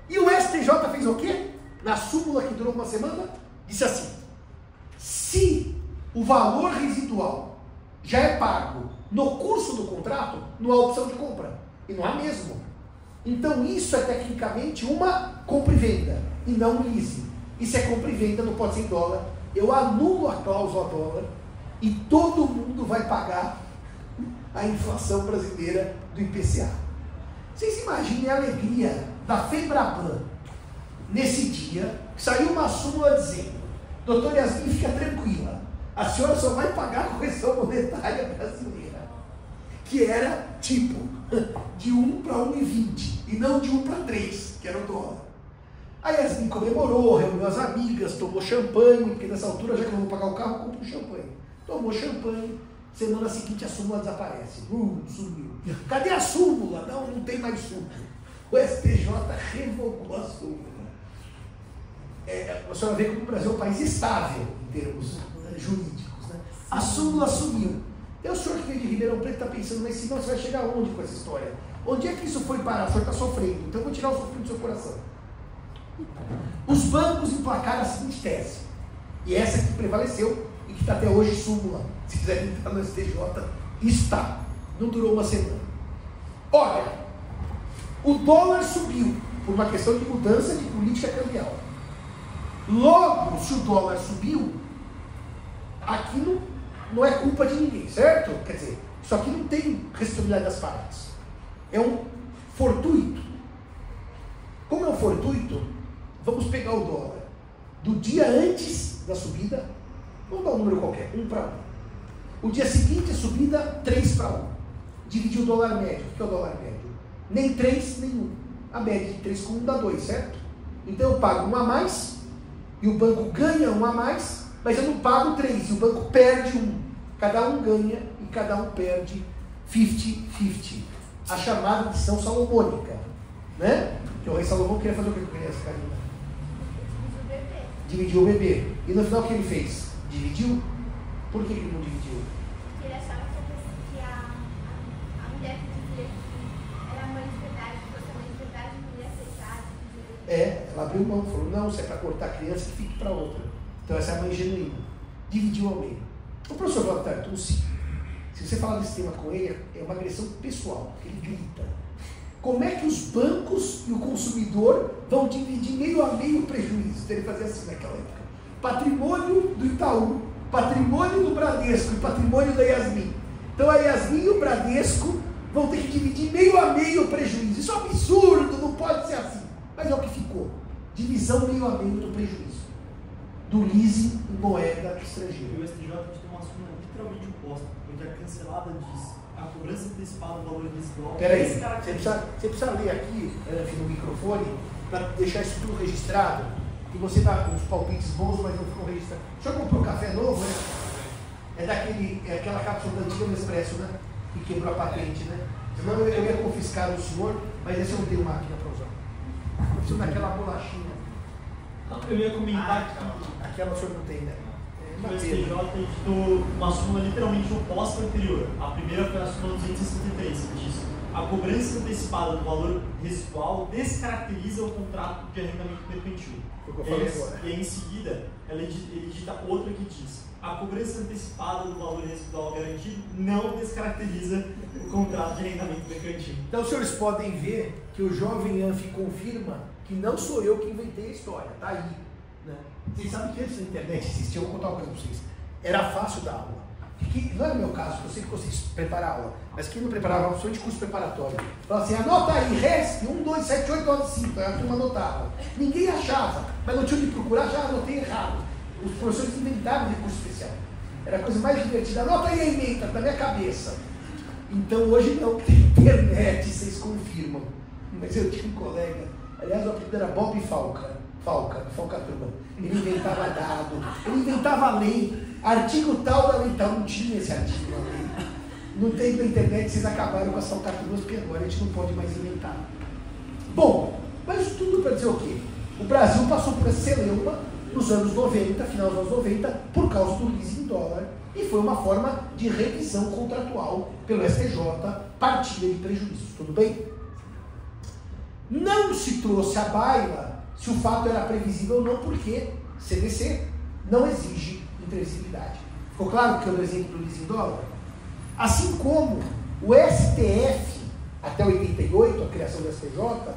E o STJ fez o quê? Na súmula que durou uma semana, disse assim, se o valor residual já é pago no curso do contrato, não há opção de compra. E não há mesmo. Então isso é tecnicamente uma compra e venda, e não um leasing. E se é compra e venda, não pode ser em dólar. Eu anulo a cláusula dólar e todo mundo vai pagar a inflação brasileira do IPCA. Vocês imaginem a alegria da FEBRABAN nesse dia, que saiu uma súmula dizendo, doutor Yasmin, fica tranquila, a senhora só vai pagar a correção monetária brasileira, que era tipo de 1 para 1,20 e não de 1 para 3, que era o dólar. A Yasmin comemorou, reuniu as amigas, tomou champanhe, porque nessa altura, já que eu não vou pagar o carro, eu compro champanhe. Tomou champanhe, semana seguinte a súmula desaparece. Sumiu. Cadê a súmula? Não tem mais súmula. O STJ revogou a súmula. Você vai ver como o Brasil é um país estável em termos jurídicos. Né? A súmula sumiu. E o senhor que veio de Ribeirão Preto está pensando, mas senão você vai chegar aonde com essa história? Onde é que isso foi parar? O senhor está sofrendo, então eu vou tirar o sofrimento do seu coração. Os bancos emplacaram a seguinte tese, e essa que prevaleceu e que está até hoje súmula. Se quiser entrar no STJ, está. Não durou uma semana. Olha, o dólar subiu por uma questão de mudança de política cambial. Logo, se o dólar subiu, aqui não é culpa de ninguém, certo? Quer dizer, isso aqui não tem responsabilidade das partes. É um fortuito. Como é um fortuito, vamos pegar o dólar do dia antes da subida, vamos dar um número qualquer, 1 para 1. O dia seguinte a subida, 3 para 1. Dividir o dólar médio. O que é o dólar médio? Nem 3, nem 1. A média de 3 com 1 dá 2, certo? Então eu pago 1 a mais, e o banco ganha 1 a mais, mas eu não pago 3, e o banco perde 1. Cada um ganha e cada um perde 50-50. A chamada lição salomônica, né? Que o rei Salomão queria fazer o que com criança, Karina? Dividiu o bebê. E no final o que ele fez? Dividiu? Por que ele não dividiu? Porque ele achava que a mulher que dizia que era mãe de verdade, que fosse mãe de verdade, não ia aceitar. Ela abriu mão, falou, não, se é para cortar a criança, que fique para outra. Então essa é a mãe genuína. Dividiu ao meio. O professor Walter Tartucci, se você falar desse tema com ele, é uma agressão pessoal, ele grita. Como é que os bancos e o consumidor vão dividir meio a meio o prejuízo? Então ele fazia assim naquela época. Patrimônio do Itaú, patrimônio do Bradesco e patrimônio da Yasmin. Então a Yasmin e o Bradesco vão ter que dividir meio a meio o prejuízo. Isso é um absurdo, não pode ser assim. Mas é o que ficou. Divisão meio a meio do prejuízo. Do leasing em moeda estrangeira. E o STJ tem uma súmula literalmente oposta, onde a cancelada diz a cobrança antecipada do valor residual. Peraí, você precisa ler aqui no microfone para deixar isso tudo registrado. E você dá uns palpites bons, mas não ficam registrados. O senhor comprou café novo, né? É aquela cápsula da antiga Nespresso, né? Que quebrou a patente, né? Senão eu ia confiscar o senhor, mas esse eu não tenho máquina para usar. Eu preciso daquela bolachinha. Eu ia comentar que Aquela o senhor não tem, né? o STJ editou uma súmula literalmente oposta à anterior. A primeira foi a súmula 263, que diz: a cobrança antecipada do valor residual descaracteriza o contrato de arrendamento mercantil. Foi o que eu falei agora. E em seguida, ele edita outra que diz: a cobrança antecipada do valor residual garantido não descaracteriza o contrato de arrendamento mercantil. Então os senhores podem ver que o jovem Anfi confirma que não sou eu que inventei a história, tá aí. Né? Vocês sabem que antes da internet existia, eu vou contar uma coisa para vocês. Era fácil dar aula. Não era o meu caso, eu sei que vocês preparam aula, mas quem não preparava, principalmente curso preparatório, falava assim, anota aí, RESP 1, 2, 7, 8, 9, 5, aí a turma anotava. Ninguém achava, mas não tinha de procurar, já anotei errado. Os professores inventavam recurso especial. Era a coisa mais divertida, anota aí a emenda da minha cabeça. Então hoje não, que tem internet, vocês confirmam. Mas eu tinha um colega, aliás o apelido era Bob Falcatrua. Ele inventava dado, ele inventava lei, artigo tal da lei tal, não tinha esse artigo na lei. Não tem na internet, vocês acabaram com as falcatruas, porque agora a gente não pode mais inventar. Bom, mas isso tudo para dizer o quê? O Brasil passou por essa celeuma nos anos 90, final dos anos 90, por causa do leasing em dólar, e foi uma forma de revisão contratual pelo STJ, partilha de prejuízos, tudo bem? Não se trouxe à baila se o fato era previsível ou não, porque CDC não exige imprevisibilidade. Ficou claro que eu dou exemplo do leasing em dólar? Assim como o STF, até 88, a criação do STJ,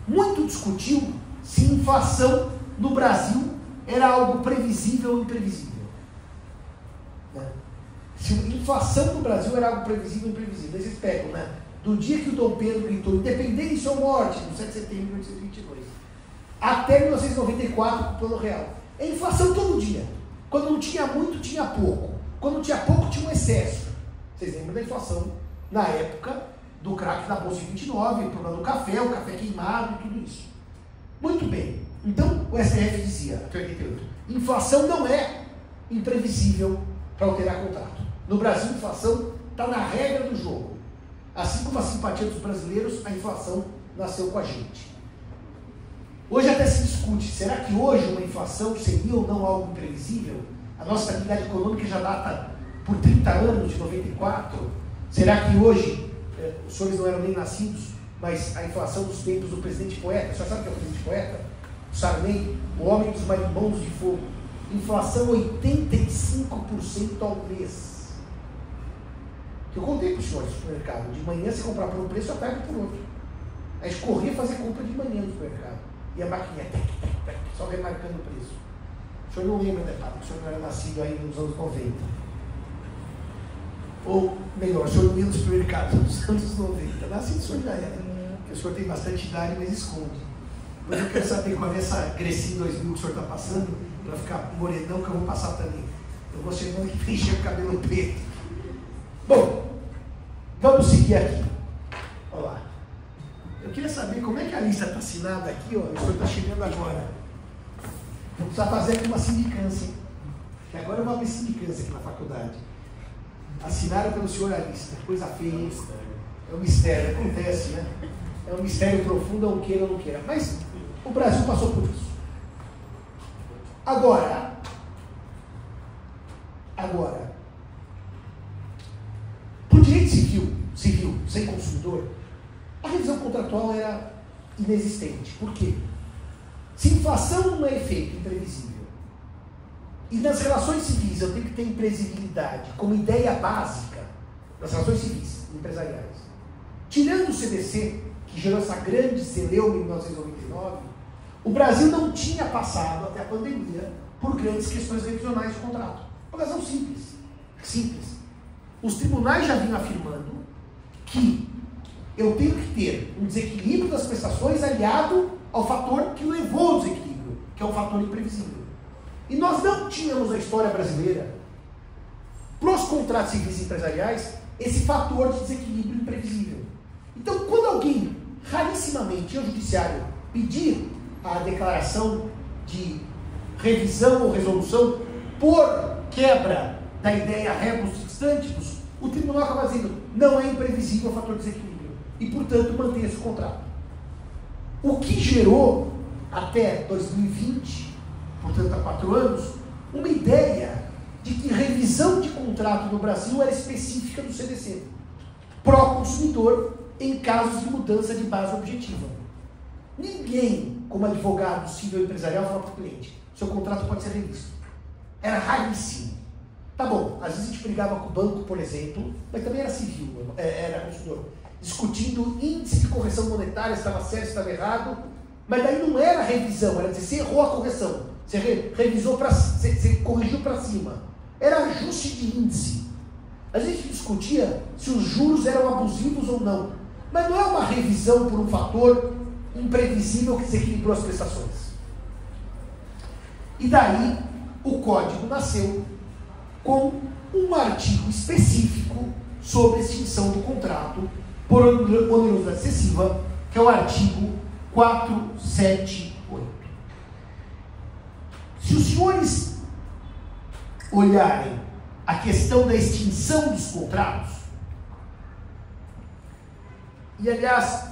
muito discutiu se inflação no Brasil era algo previsível ou imprevisível. Né? Se inflação no Brasil era algo previsível ou imprevisível. Aí vocês pegam, né? Do dia que o Dom Pedro gritou independência ou morte, no 7 de setembro de 1822, até 1994 com o Plano Real. É inflação todo dia. Quando não tinha muito, tinha pouco. Quando tinha pouco, tinha um excesso. Vocês lembram da inflação na época do crack da Bolsa de 29, o problema do café, o café queimado e tudo isso. Muito bem. Então, o STF dizia, até 88, inflação não é imprevisível para alterar contrato. No Brasil, a inflação está na regra do jogo. Assim como a simpatia dos brasileiros, a inflação nasceu com a gente. Hoje até se discute, será que hoje uma inflação seria ou não algo imprevisível? A nossa estabilidade econômica já data por 30 anos, de 94. Será que hoje, os senhores não eram nem nascidos, mas a inflação dos tempos do presidente poeta, você sabe o que é o presidente poeta? O Sarney, o homem dos marimbondos de fogo. Inflação 85% ao mês. Eu contei para os senhores no supermercado, de manhã você comprar por um preço, à tarde por outro. A gente corria fazer compra de manhã no supermercado. E a maquininha, só remarcando o preço. O senhor não lembra, né, Pablo? O senhor não era nascido ainda nos anos 90. Ou, melhor, o senhor não ia no supermercado nos anos 90. Nascido o senhor já era. Porque o senhor tem bastante idade, mas esconde. Mas eu quero saber qual é essa Grecinha 2000 que o senhor está passando, para ficar morenão, que eu vou passar também. Eu vou semana que vem encher o cabelo preto. Bom, vamos seguir aqui. Olha lá. Eu queria saber como é que a lista está assinada aqui, ó. O senhor está chegando agora. Vou precisar fazer aqui uma sindicância, hein? Que agora eu vou abrir sindicância aqui na faculdade. Assinaram pelo senhor a lista. Coisa feia, hein? É um mistério, acontece, né? É um mistério profundo, ou queira ou não queira. Mas o Brasil passou por isso. Agora, por direito civil, sem consumidor, a revisão contratual era inexistente. Por quê? Se inflação não é efeito imprevisível, e nas relações civis eu tenho que ter imprevisibilidade como ideia básica das relações civis empresariais, tirando o CDC, que gerou essa grande celeuma em 1999, o Brasil não tinha passado até a pandemia por grandes questões revisionais de contrato. Por razão simples. Os tribunais já vinham afirmando que eu tenho que ter um desequilíbrio das prestações aliado ao fator que levou ao desequilíbrio, que é um fator imprevisível. E nós não tínhamos na história brasileira, para os contratos civis empresariais, esse fator de desequilíbrio imprevisível. Então, quando alguém, rarissimamente, ao judiciário, pedir a declaração de revisão ou resolução por quebra da ideia rebus distantibus, o tribunal acaba dizendo, não é imprevisível o fator de desequilíbrio. E, portanto, mantém esse contrato. O que gerou, até 2020, portanto há 4 anos, uma ideia de que revisão de contrato no Brasil era específica do CDC, pró-consumidor, em casos de mudança de base objetiva. Ninguém, como advogado civil empresarial, fala para o cliente, seu contrato pode ser revisto. Era raríssimo. Tá bom, às vezes a gente brigava com o banco, por exemplo, mas também era civil, era consumidor, discutindo índice de correção monetária, se estava certo, se estava errado, mas daí não era revisão, era dizer, você errou a correção, você revisou você corrigiu para cima. Era ajuste de índice. A gente discutia se os juros eram abusivos ou não, mas não é uma revisão por um fator imprevisível que desequilibrou as prestações. E daí o código nasceu com um artigo específico sobre extinção do contrato por onerosidade excessiva, que é o artigo 478. Se os senhores olharem a questão da extinção dos contratos, e aliás,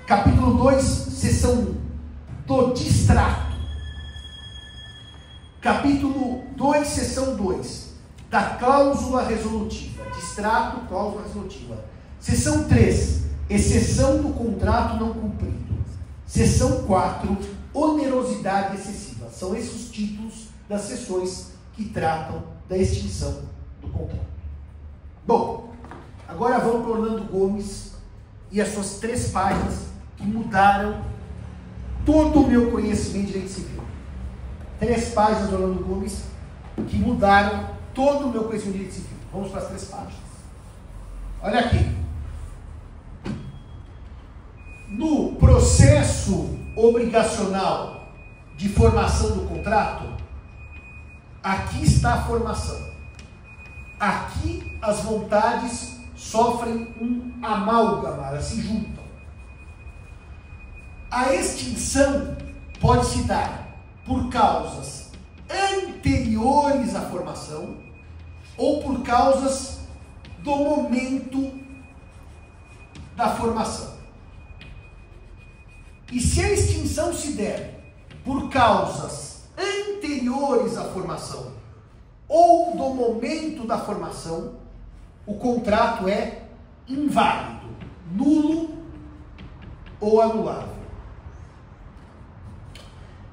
capítulo 2, seção 1, do distrato, capítulo 2, seção 2, da cláusula resolutiva, distrato, cláusula resolutiva, seção 3, exceção do contrato não cumprido, seção 4, onerosidade excessiva. São esses os títulos das seções que tratam da extinção do contrato. Bom, agora vamos para Orlando Gomes e as suas 3 páginas que mudaram todo o meu conhecimento de direito civil. 3 páginas do Orlando Gomes que mudaram todo o meu conhecimento de direito civil. Vamos para as 3 páginas. Olha aqui. No processo obrigacional de formação do contrato, aqui está a formação. Aqui as vontades sofrem um amálgama, elas se juntam. A extinção pode se dar por causas anteriores à formação ou por causas do momento da formação. E se a extinção se der por causas anteriores à formação ou do momento da formação, o contrato é inválido, nulo ou anulável.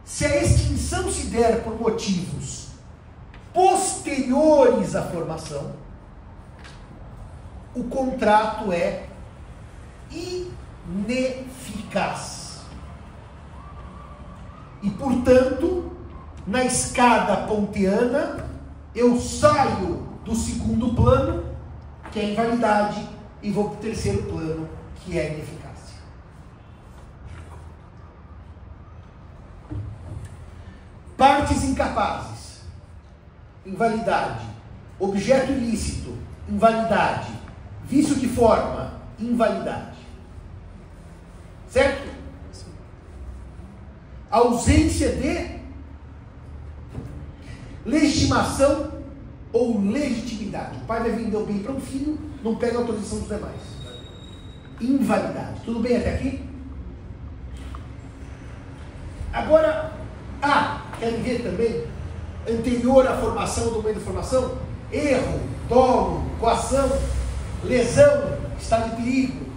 Se a extinção se der por motivos posteriores à formação, o contrato é ineficaz. E, portanto, na escada pontiana, eu saio do segundo plano, que é a invalidade, e vou para o terceiro plano, que é a ineficácia. Partes incapazes, invalidade. Objeto ilícito, invalidade. Vício de forma, invalidade. Certo? Ausência de legitimação ou legitimidade. O pai vai vender o bem para um filho, não pega a autorização dos demais. Invalidade. Tudo bem até aqui? Agora, querem ver também? Anterior à formação, do meio da formação? Erro, dolo, coação, lesão, estado de perigo.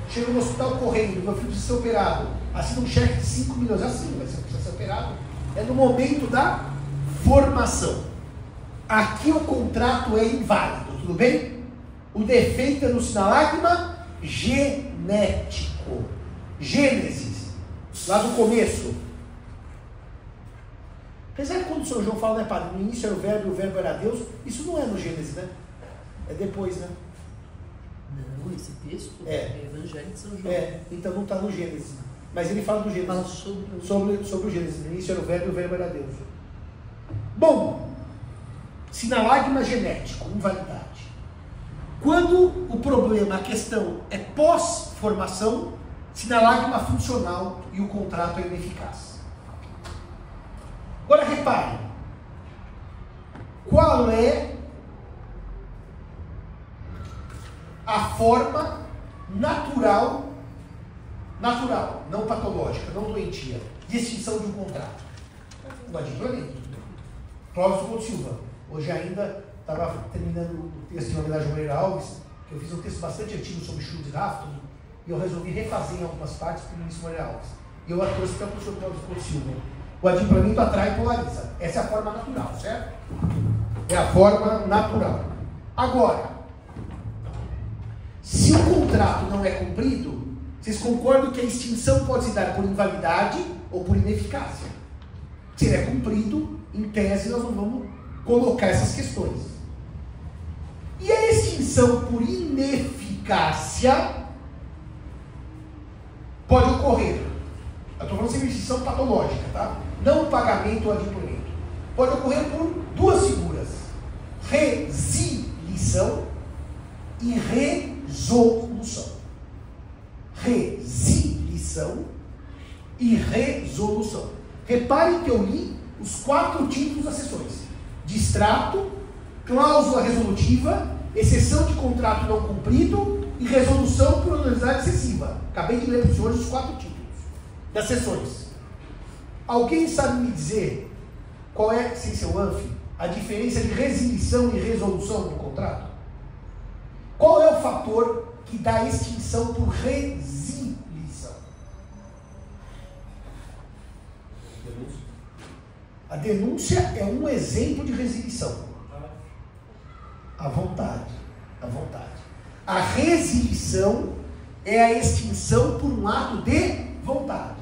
Chega no hospital correndo, meu filho precisa ser operado. Assina um cheque de 5 milhões. Assim, vai ser operado. É no momento da formação. Aqui o contrato é inválido, tudo bem? O defeito é no sinalagma genético. Gênesis, lá do começo. Apesar que quando o São João fala, né, padre, no início era o verbo e o verbo era Deus, isso não é no Gênesis, né? É depois, né? Não, esse texto é Evangelho de São João. Então não está no Gênesis. Mas ele fala do Gênesis. Fala sobre o Gênesis. No início era o verbo e o verbo era Deus. Bom, sinalagma genético, invalidade. Quando o problema, a questão é pós-formação, sinalagma funcional e o contrato é ineficaz. Agora reparem, qual é a forma natural, não patológica, não doentia, de extinção de um contrato? O adimplemento. Cláudio Couto Silva. Hoje ainda estava terminando o texto em homenagem ao Moreira Alves, que eu fiz um texto bastante antigo sobre Schultz e Rafton, e eu resolvi refazer em algumas partes para o ministro Moreira Alves. E eu a trouxe para o professor Cláudio Couto Silva. O adimplemento atrai e polariza. Essa é a forma natural, certo? É a forma natural. Agora, se o contrato não é cumprido, vocês concordam que a extinção pode se dar por invalidade ou por ineficácia? Se ele é cumprido, em tese nós não vamos colocar essas questões. E a extinção por ineficácia pode ocorrer. Eu estou falando de extinção patológica, tá? Não pagamento ou adimplemento. Pode ocorrer por duas figuras: resilição e resolução. Resilição e resolução. Reparem que eu li os 4 títulos das sessões: distrato, cláusula resolutiva, exceção de contrato não cumprido e resolução por onerosidade excessiva. Acabei de ler para os senhores os 4 títulos das sessões. Alguém sabe me dizer qual é, sem ser o ANF, a diferença de resilição e resolução no contrato? Qual é o fator que dá extinção por resilição? A denúncia é um exemplo de resilição. A vontade. A vontade. A resilição é a extinção por um ato de vontade.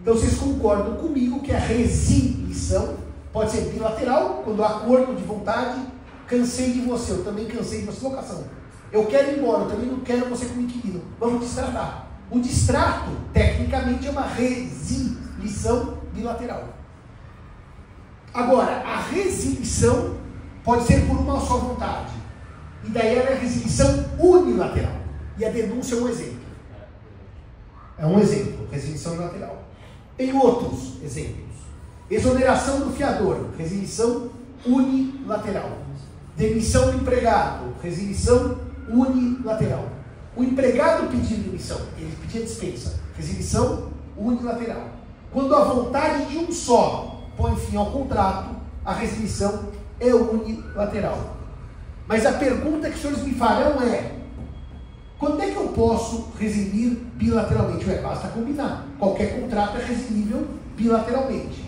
Então vocês concordam comigo que a resilição pode ser bilateral, quando há acordo de vontade, cansei de você, eu também cansei de você, locação. Eu quero ir embora, eu também não quero você como inquilino. Vamos distratar. O distrato, tecnicamente, é uma resilição bilateral. Agora, a resilição pode ser por uma só vontade. E daí ela é resilição unilateral. E a denúncia é um exemplo. É um exemplo, resilição unilateral. Tem outros exemplos. Exoneração do fiador, resilição unilateral. Demissão do empregado, resilição unilateral. O empregado pediu demissão, ele pedia dispensa, resilição unilateral. Quando a vontade de um só põe fim ao contrato, a resilição é unilateral. Mas a pergunta que os senhores me farão é: quando é que eu posso resilir bilateralmente? Basta combinar. Qualquer contrato é resilível bilateralmente.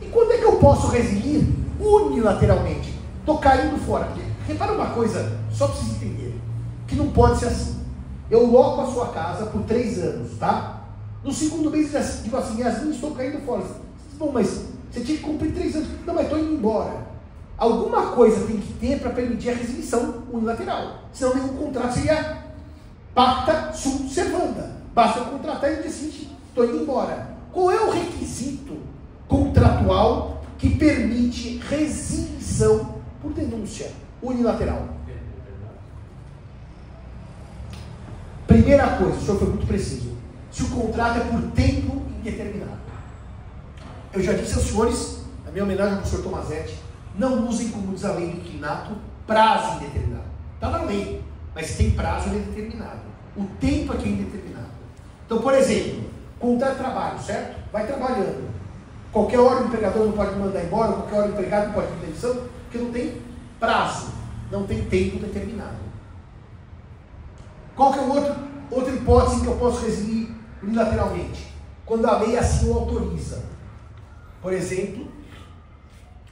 E quando é que eu posso resilir unilateralmente? Estou caindo fora. Repara uma coisa, só para vocês entenderem, que não pode ser assim. Eu loco a sua casa por 3 anos, tá? No segundo mês, eu digo assim: Yasmin, estou caindo fora. Bom, mas você tinha que cumprir 3 anos. Não, mas estou indo embora. Alguma coisa tem que ter para permitir a resilição unilateral. Senão nenhum contrato seria pacta sunt servanda. Basta eu contratar e dizer assim: estou indo embora. Qual é o requisito contratual que permite resilição por denúncia unilateral? Primeira coisa, o senhor foi muito preciso: se o contrato é por tempo indeterminado. Eu já disse aos senhores, a minha homenagem ao professor Tomazetti, não usem, como diz a lei do inquilinato, prazo indeterminado. Está na lei, mas se tem prazo, ele é determinado. O tempo aqui é indeterminado. Então, por exemplo, contrato de trabalho, certo? Vai trabalhando. Qualquer hora o empregador não pode me mandar embora, qualquer hora o empregado não pode pedir demissão, porque não tem prazo, não tem tempo determinado. Qual que é outra hipótese que eu posso resilir unilateralmente? Quando a lei assim o autoriza. Por exemplo,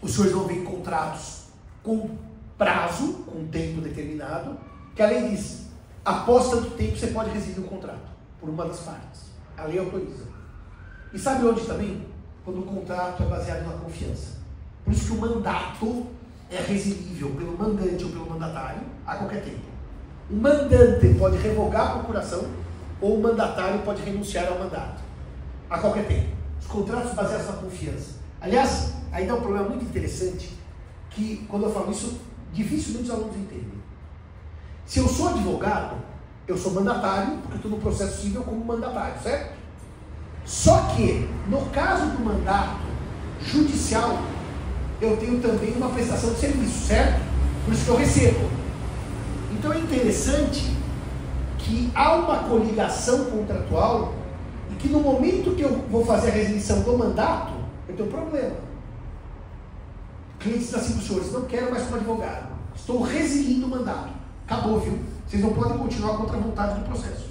os senhores vão ver contratos com prazo, com tempo determinado, que a lei diz: após tanto tempo você pode residir o contrato, por uma das partes. A lei autoriza. E sabe onde também? Quando o contrato é baseado na confiança. Por isso que o mandato é resilível pelo mandante ou pelo mandatário a qualquer tempo. O mandante pode revogar a procuração ou o mandatário pode renunciar ao mandato a qualquer tempo. Os contratos baseados na confiança. Aliás, aí dá um problema muito interessante, que quando eu falo isso, dificilmente os alunos entendem. Se eu sou advogado, eu sou mandatário, porque eu estou no processo civil como mandatário, certo? Só que, no caso do mandato judicial, eu tenho também uma prestação de serviço, certo? Por isso que eu recebo. Então é interessante que há uma coligação contratual e que no momento que eu vou fazer a resilição do mandato, eu tenho um problema. O cliente diz assim para os senhores: não quero mais como advogado, estou resilindo o mandato. Acabou, viu? Vocês não podem continuar contra a vontade do processo.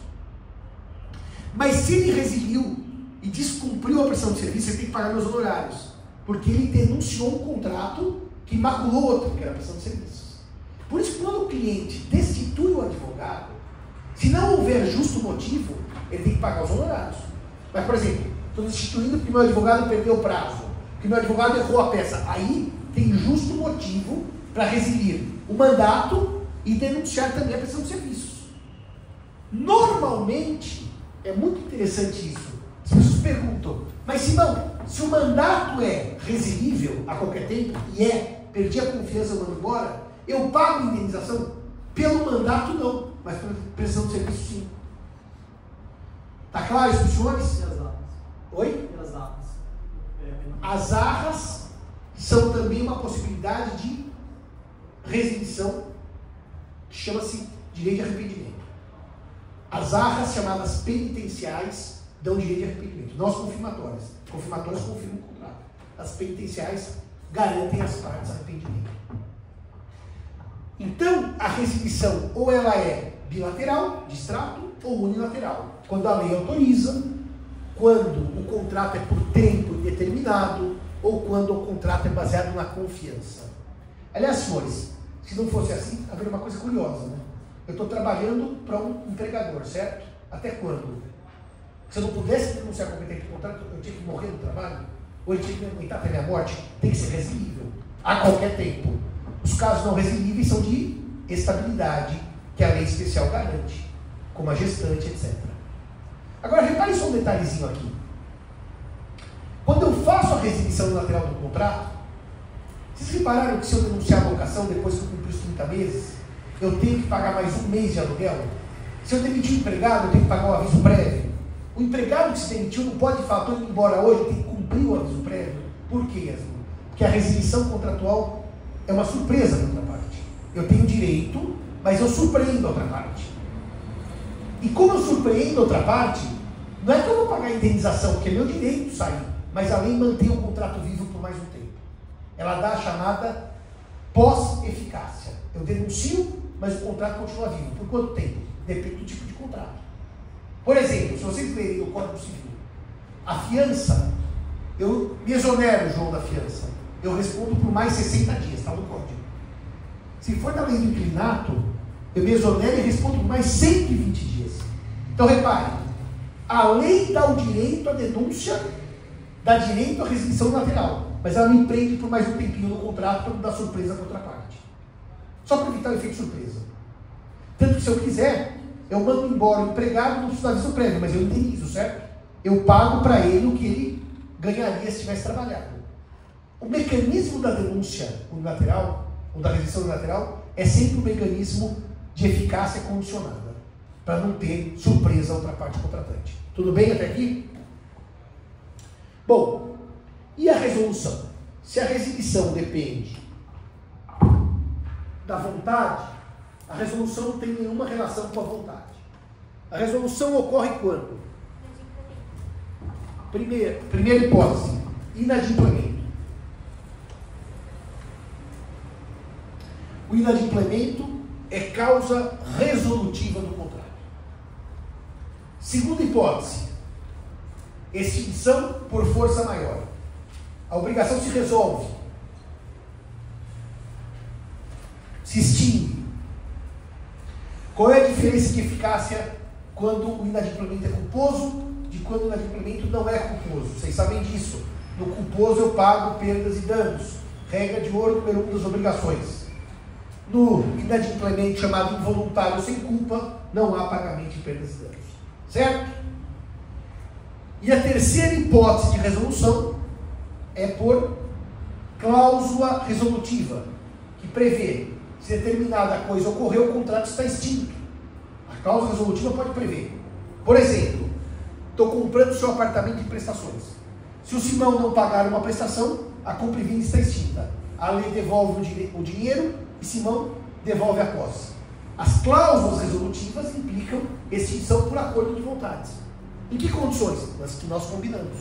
Mas se ele resiliu e descumpriu a prestação de serviço, ele tem que pagar meus honorários, porque ele denunciou um contrato que maculou outro, que era a prestação de serviços. Por isso, quando o cliente destitui o advogado, se não houver justo motivo, ele tem que pagar os honorários. Mas, por exemplo, estou destituindo porque meu advogado perdeu o prazo, porque meu advogado errou a peça. Aí tem justo motivo para resilir o mandato e denunciar também a prestação de serviços. Normalmente, é muito interessante isso. As pessoas perguntam: mas Simão, se o mandato é resilível a qualquer tempo, e perdi a confiança, eu mando embora, eu pago indenização? Pelo mandato não, mas pela prestação de serviço sim. Está claro isso, senhores? E as arras? Oi? E as arras? As arras são também uma possibilidade de resilição, que chama-se direito de arrependimento. As arras, chamadas penitenciais, dão direito de arrependimento. Nós confirmatórias confirmam o contrato. As penitenciais garantem às partes arrependimento. Então, a resilição ou ela é bilateral, de extrato, ou unilateral. Quando a lei autoriza, quando o contrato é por tempo indeterminado, ou quando o contrato é baseado na confiança. Aliás, senhores, se não fosse assim, haveria uma coisa curiosa, né? Eu estou trabalhando para um empregador, certo? Até quando? Se eu não pudesse denunciar competente de contrato, eu tinha que morrer no trabalho? Ou ele tinha que me aguentar até minha morte? Tem que ser resilível, a qualquer tempo. Os casos não resilíveis são de estabilidade, que a lei especial garante, como a gestante, etc. Agora, repare só um detalhezinho aqui. Quando eu faço a resilição unilateral do contrato, vocês repararam que se eu denunciar a locação depois que eu cumprir os 30 meses, eu tenho que pagar mais 1 mês de aluguel? Se eu demitir o empregado, eu tenho que pagar um aviso prévio. O empregado que se demitiu não pode falar: estou indo embora hoje, tem que cumprir o aviso prévio. Por quê, Yasmin? Porque a resilição contratual é uma surpresa para outra parte. eu tenho direito, mas eu surpreendo a outra parte. E como eu surpreendo a outra parte, não é que eu vou pagar a indenização, porque é meu direito sair, mas a lei mantém o contrato vivo por mais um tempo. Ela dá a chamada pós-eficácia. Eu denuncio, mas o contrato continua vivo. Por quanto tempo? Depende do tipo de contrato. Por exemplo, se vocês lerem o Código Civil, a fiança, eu me exonero, João, da fiança. Eu respondo por mais 60 dias, está no Código. Se for na lei do inquilinato, eu me exonero e respondo por mais 120 dias. Então, repare, a lei dá o direito à denúncia, dá direito à rescisão lateral, mas ela me prende por mais um tempinho no contrato para não dar surpresa à contraparte. Só para evitar o efeito surpresa. Tanto que se eu quiser, eu mando embora o empregado, não preciso dar aviso prévio, mas eu indenizo, certo? Eu pago para ele o que ele ganharia se tivesse trabalhado. O mecanismo da denúncia unilateral, ou da rescisão unilateral, é sempre um mecanismo de eficácia condicionada, para não ter surpresa à outra parte contratante. Tudo bem até aqui? Bom, e a resolução? Se a resilição depende da vontade, a resolução não tem nenhuma relação com a vontade. A resolução ocorre quando? Primeira hipótese, inadimplemento. O inadimplemento é causa resolutiva do contrato. Segunda hipótese, extinção por força maior. A obrigação se resolve, se extingue. Qual é a diferença de eficácia quando o inadimplemento é culposo de quando o inadimplemento não é culposo? Vocês sabem disso. No culposo eu pago perdas e danos. Regra de ouro, número 1 das obrigações. No inadimplemento chamado involuntário sem culpa, não há pagamento de perdas e danos. Certo? E a terceira hipótese de resolução é por cláusula resolutiva, que prevê, se determinada coisa ocorreu, o contrato está extinto. A cláusula resolutiva pode prever. Por exemplo, estou comprando seu apartamento em prestações. Se o Simão não pagar uma prestação, a compra e venda está extinta. A lei devolve o dinheiro e Simão devolve a posse. As cláusulas resolutivas implicam extinção por acordo de vontades. Em que condições? Nas que nós combinamos.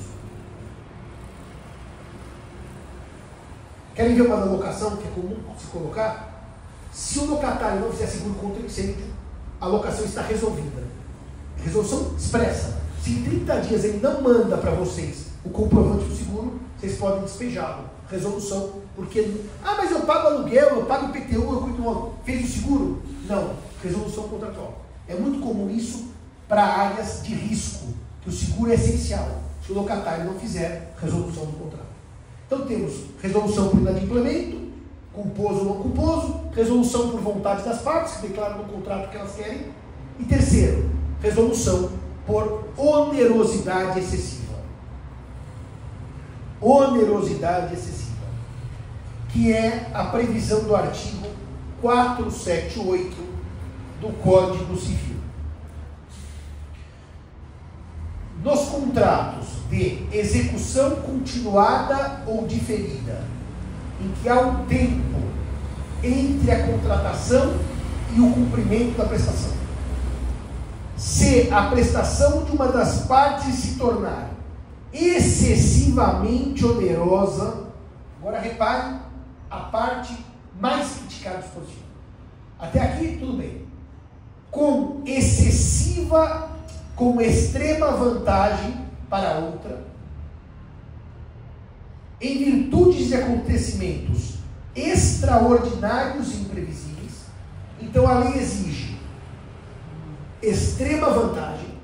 Querem ver uma da locação que é comum se colocar? Se o locatário não fizer seguro contra incêndio, a locação está resolvida. Resolução expressa. Se em 30 dias ele não manda para vocês o comprovante do seguro, vocês podem despejá-lo. Resolução, porque... Ah, mas eu pago aluguel, eu pago IPTU, eu cuido do... Fez o seguro? Não. Resolução contratual. É muito comum isso para áreas de risco, que o seguro é essencial. Se o locatário não fizer, resolução do contrato. Então temos resolução por inadimplemento, culposo ou não culposo, resolução por vontade das partes, que declaram no contrato que elas querem, e terceiro, resolução por onerosidade excessiva. Onerosidade excessiva, que é a previsão do artigo 478 do Código Civil. Nos contratos de execução continuada ou diferida, em que há um tempo entre a contratação e o cumprimento da prestação, se a prestação de uma das partes se tornar excessivamente onerosa, agora repare a parte mais criticada do dispositivo. Até aqui tudo bem. Com extrema vantagem para a outra, em virtude de acontecimentos extraordinários e imprevisíveis. Então a lei exige extrema vantagem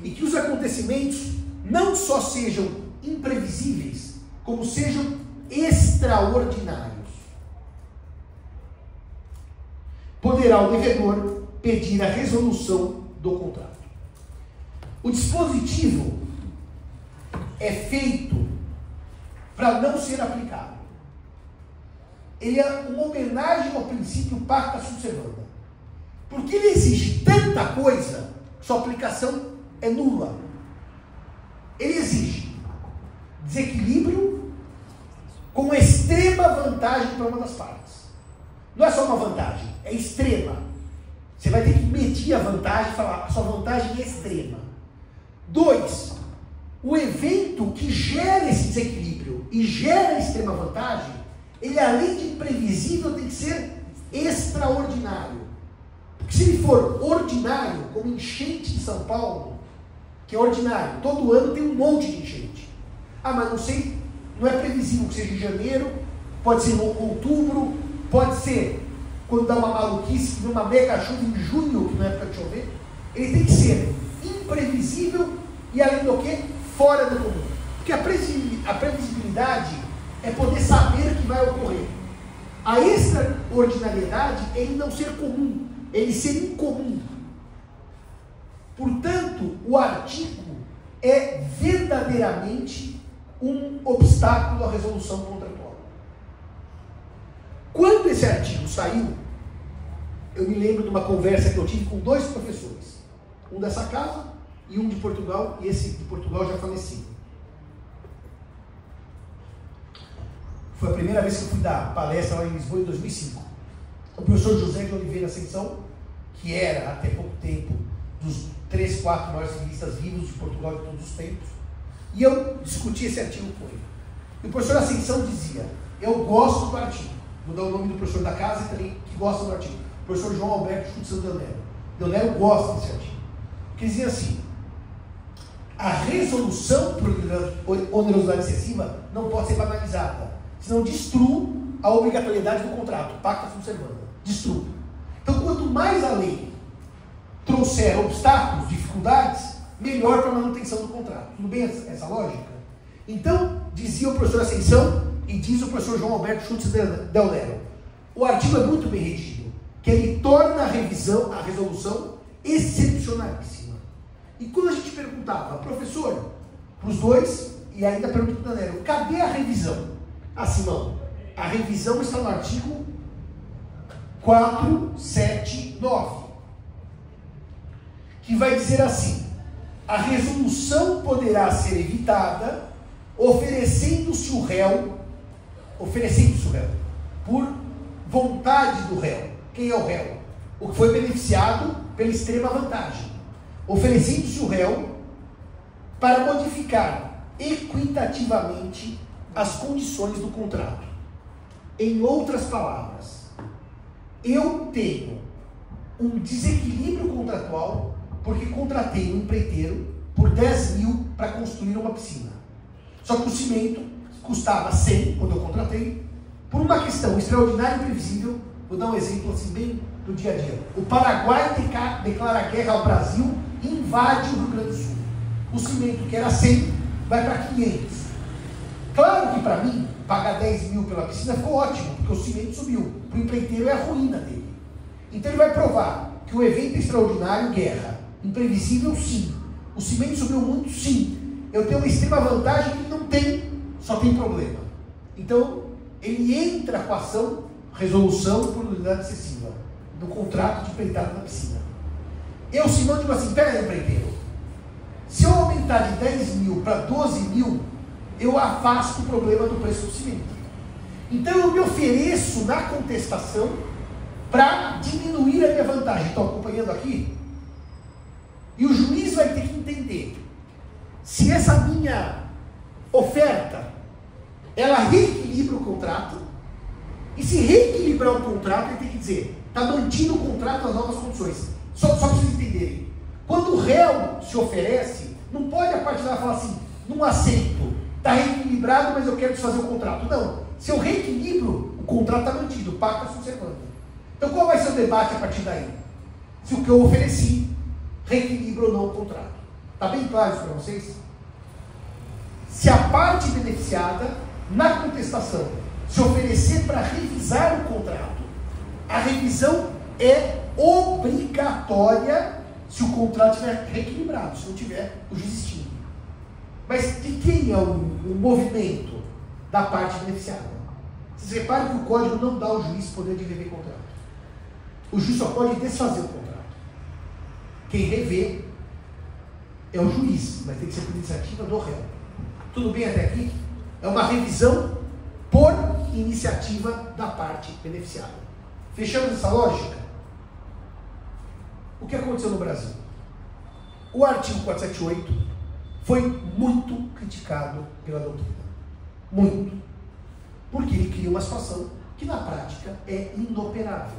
e que os acontecimentos não só sejam imprevisíveis, como sejam extraordinários. Poderá o devedor pedir a resolução do contrato. O dispositivo é feito para não ser aplicado. Ele é uma homenagem ao princípio pacta sunt servanda. Porque ele exige tanta coisa, sua aplicação é nula. Ele exige desequilíbrio com extrema vantagem para uma das partes. Não é só uma vantagem, é extrema. Você vai ter que medir a vantagem e falar, a sua vantagem é extrema. 2, o evento que gera esse desequilíbrio e gera a extrema vantagem, ele além de imprevisível tem que ser extraordinário. Porque se ele for ordinário, como enchente de São Paulo, que é ordinário, todo ano tem um monte de enchente. Ah, mas não sei, não é previsível que seja em janeiro, pode ser em outubro, pode ser quando dá uma maluquice, uma mega chuva em junho, que não é época de chover. Ele tem que ser imprevisível e, além do que, fora do comum. Porque a previsibilidade é poder saber o que vai ocorrer. A extraordinariedade é ele não ser comum, ele ser incomum. Portanto, o artigo é verdadeiramente um obstáculo à resolução contratual. Quando esse artigo saiu, eu me lembro de uma conversa que eu tive com 2 professores, um dessa casa e um de Portugal, e esse de Portugal já falecido. Foi a primeira vez que eu fui dar palestra lá em Lisboa, em 2005. O professor José de Oliveira Ascensão, que era até pouco tempo dos 3, 4 maiores civilistas vivos de Portugal de todos os tempos, e eu discuti esse artigo com ele. E o professor Ascensão dizia, eu gosto do artigo, vou dar o nome do professor da casa e também que gosta do artigo, o professor João Alberto Schutz Deonero. Deonero gosta desse artigo, que dizia assim, a resolução por onerosidade excessiva não pode ser banalizada, senão destrua a obrigatoriedade do contrato, pacta sunt servanda, destrua. Então, quanto mais a lei trouxer obstáculos, dificuldades, melhor para a manutenção do contrato. Tudo bem essa lógica? Então, dizia o professor Ascensão e diz o professor João Alberto Schutz Deonero, o artigo é muito bem redigido, que ele torna a resolução excepcionalíssima. E quando a gente perguntava, professor, para os 2, e ainda pergunta para o Deonero, cadê a revisão? Ah, Simão, a revisão está no artigo 479, que vai dizer assim, a resolução poderá ser evitada oferecendo-se o réu, por vontade do réu. Quem é o réu? O que foi beneficiado pela extrema vantagem. Oferecendo-se o réu para modificar equitativamente as condições do contrato. Em outras palavras, eu tenho um desequilíbrio contratual porque contratei um empreiteiro por 10 mil para construir uma piscina. Só que o cimento custava 100 quando eu contratei. Por uma questão extraordinária e imprevisível, vou dar um exemplo assim bem do dia a dia. O Paraguai declara guerra ao Brasil e invade o Rio Grande do Sul. O cimento que era 100 vai para 500. Claro que para mim, pagar 10 mil pela piscina ficou ótimo, porque o cimento subiu. Para o empreiteiro é a ruína dele. Então ele vai provar que o evento extraordinário, guerra, imprevisível, sim. O cimento subiu muito, sim. Eu tenho uma extrema vantagem que não tem, só tem problema. Então, ele entra com a ação, resolução por onerosidade excessiva, do contrato de empreitada na piscina. Eu, Simão, digo assim, pera aí, empreiteiro, se eu aumentar de 10 mil para 12 mil, eu afasto o problema do preço do cimento. Então, eu me ofereço na contestação para diminuir a minha vantagem. Estão acompanhando aqui? E o juiz vai ter que entender se essa minha oferta, ela reequilibra o contrato, e se reequilibrar o contrato, ele tem que dizer, está mantido o contrato às novas condições. Só para vocês entenderem. Quando o réu se oferece, não pode a parte dela falar assim, não aceito, está reequilibrado, mas eu quero desfazer o contrato. Não. Se eu reequilibro, o contrato está mantido, pacta sunt servanda. Então qual vai ser o debate a partir daí? Se o que eu ofereci reequilibra ou não o contrato. Está bem claro isso para vocês? Se a parte beneficiada, na contestação, se oferecer para revisar o contrato, a revisão é obrigatória se o contrato estiver reequilibrado. Se não tiver, o juiz extingue. Mas de quem é o movimento da parte beneficiada? Vocês reparam que o código não dá ao juiz poder de rever contrato. O juiz só pode desfazer o contrato. Quem revê é o juiz, mas tem que ser por iniciativa do réu. Tudo bem até aqui? É uma revisão por iniciativa da parte beneficiada. Fechamos essa lógica? O que aconteceu no Brasil? O artigo 478 foi muito criticado pela doutrina. Muito. Porque ele cria uma situação que na prática é inoperável.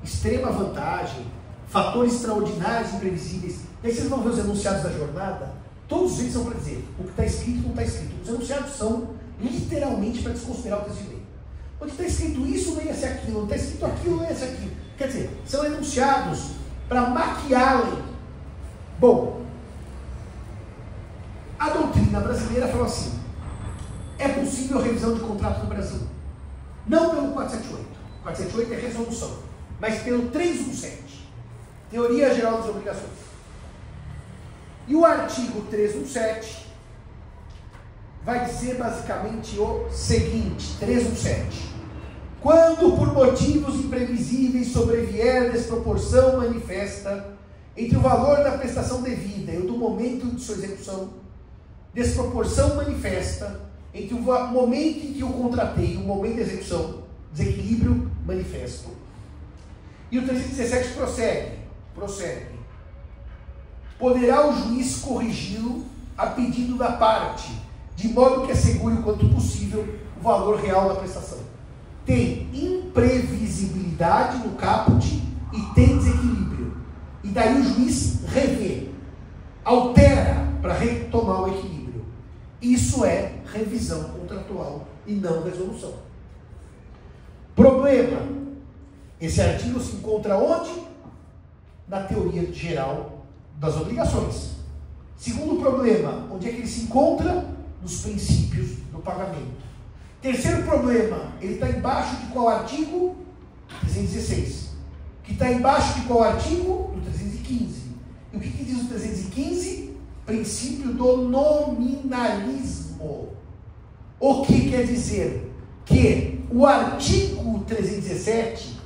Extrema vantagem, fatores extraordinários e imprevisíveis. E aí vocês vão ver os enunciados da jornada, todos eles são para dizer o que está escrito e não está escrito. Os enunciados são literalmente para desconsiderar o texto de lei. Onde está escrito isso, leia-se aquilo. Onde está escrito aquilo, leia-se aquilo. Quer dizer, são enunciados para maquiar a lei. Bom, a doutrina brasileira falou assim: é possível revisão de contrato no Brasil. Não pelo 478. 478 é resolução, mas pelo 317, Teoria Geral das Obrigações. E o artigo 317 vai dizer basicamente o seguinte: 317. Quando por motivos imprevisíveis sobrevier desproporção manifesta entre o valor da prestação devida e o do momento de sua execução, desproporção manifesta entre o momento em que eu contratei e o momento da execução, desequilíbrio manifesto. E o 317 prossegue. Poderá o juiz corrigi-lo a pedido da parte, de modo que assegure o quanto possível o valor real da prestação. Tem imprevisibilidade no caput e tem desequilíbrio. E daí o juiz revê, altera para retomar o equilíbrio. Isso é revisão contratual e não resolução. Problema: esse artigo se encontra onde? Na teoria geral das obrigações. Segundo problema, onde é que ele se encontra? Nos princípios do pagamento. Terceiro problema, ele está embaixo de qual artigo? 316. Que está embaixo de qual artigo? Do 315. E o que diz o 315? Princípio do nominalismo. O que quer dizer? Que o artigo 317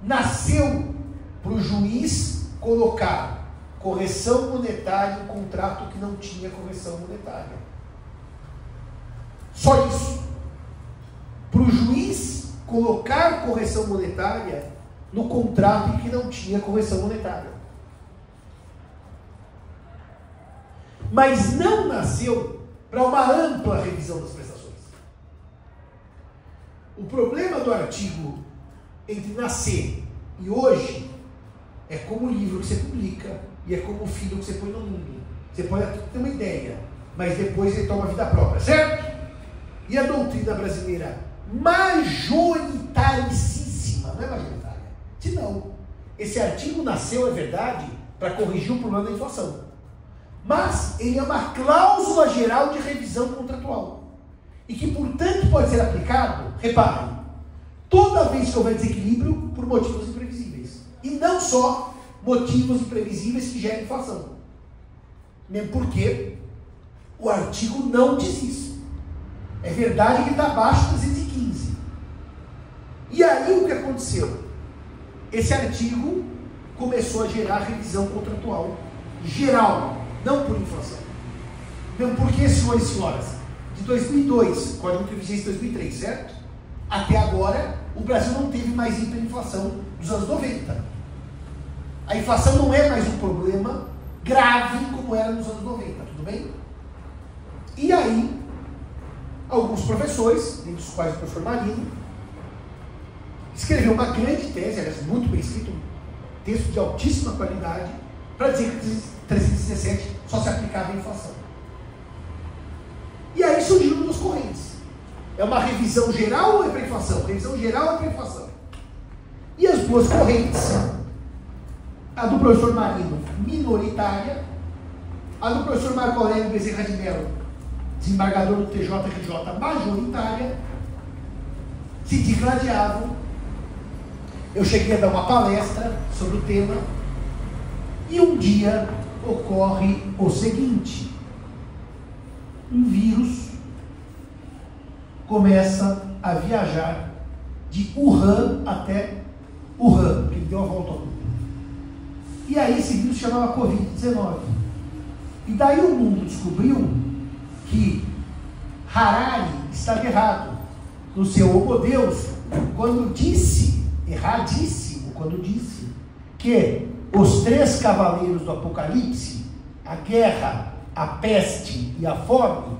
nasceu para o juiz colocar correção monetária em contrato que não tinha correção monetária. Só isso. Para o juiz colocar correção monetária no contrato em que não tinha correção monetária. Mas não nasceu para uma ampla revisão das prestações. O problema do artigo entre nascer e hoje é como o livro que você publica e é como o filho que você põe no mundo. Você pode até ter uma ideia, mas depois ele toma vida própria, certo? E a doutrina brasileira majoritaricíssima, não é majoritária? Se não, esse artigo nasceu, é verdade, para corrigir o problema da inflação. Mas ele é uma cláusula geral de revisão contratual. E que, portanto, pode ser aplicado, reparem, toda vez que houver desequilíbrio por motivos imprevisíveis. E não só motivos imprevisíveis que geram inflação. Mesmo porque o artigo não diz isso. É verdade que está abaixo de 315. E aí o que aconteceu? Esse artigo começou a gerar revisão contratual geral, não por inflação. Mesmo porque, senhores e senhoras, de 2002, Código de Vigência de 2003, certo? Até agora, o Brasil não teve mais hiperinflação dos anos 90. A inflação não é mais um problema grave como era nos anos 90, tudo bem? E aí, alguns professores, entre os quais o professor Marino, escreveu uma grande tese, aliás, muito bem escrito, um texto de altíssima qualidade, para dizer que 317 só se aplicava à inflação. E aí surgiram duas correntes. É uma revisão geral ou é para inflação? Revisão geral ou é para inflação? E as duas correntes, a do professor Marino, minoritária, a do professor Marco Aurélio Bezerra de Mello, desembargador do TJRJ, majoritária, se digladiavam. Eu cheguei a dar uma palestra sobre o tema, e um dia ocorre o seguinte: um vírus começa a viajar de Wuhan até Wuhan, que ele deu a volta ao mundo. E aí esse vírus se chamava Covid-19. E daí o mundo descobriu que Harari estava errado no seu Homo Deus quando disse erradíssimo quando disse que os 3 cavaleiros do Apocalipse, a guerra, a peste e a fome,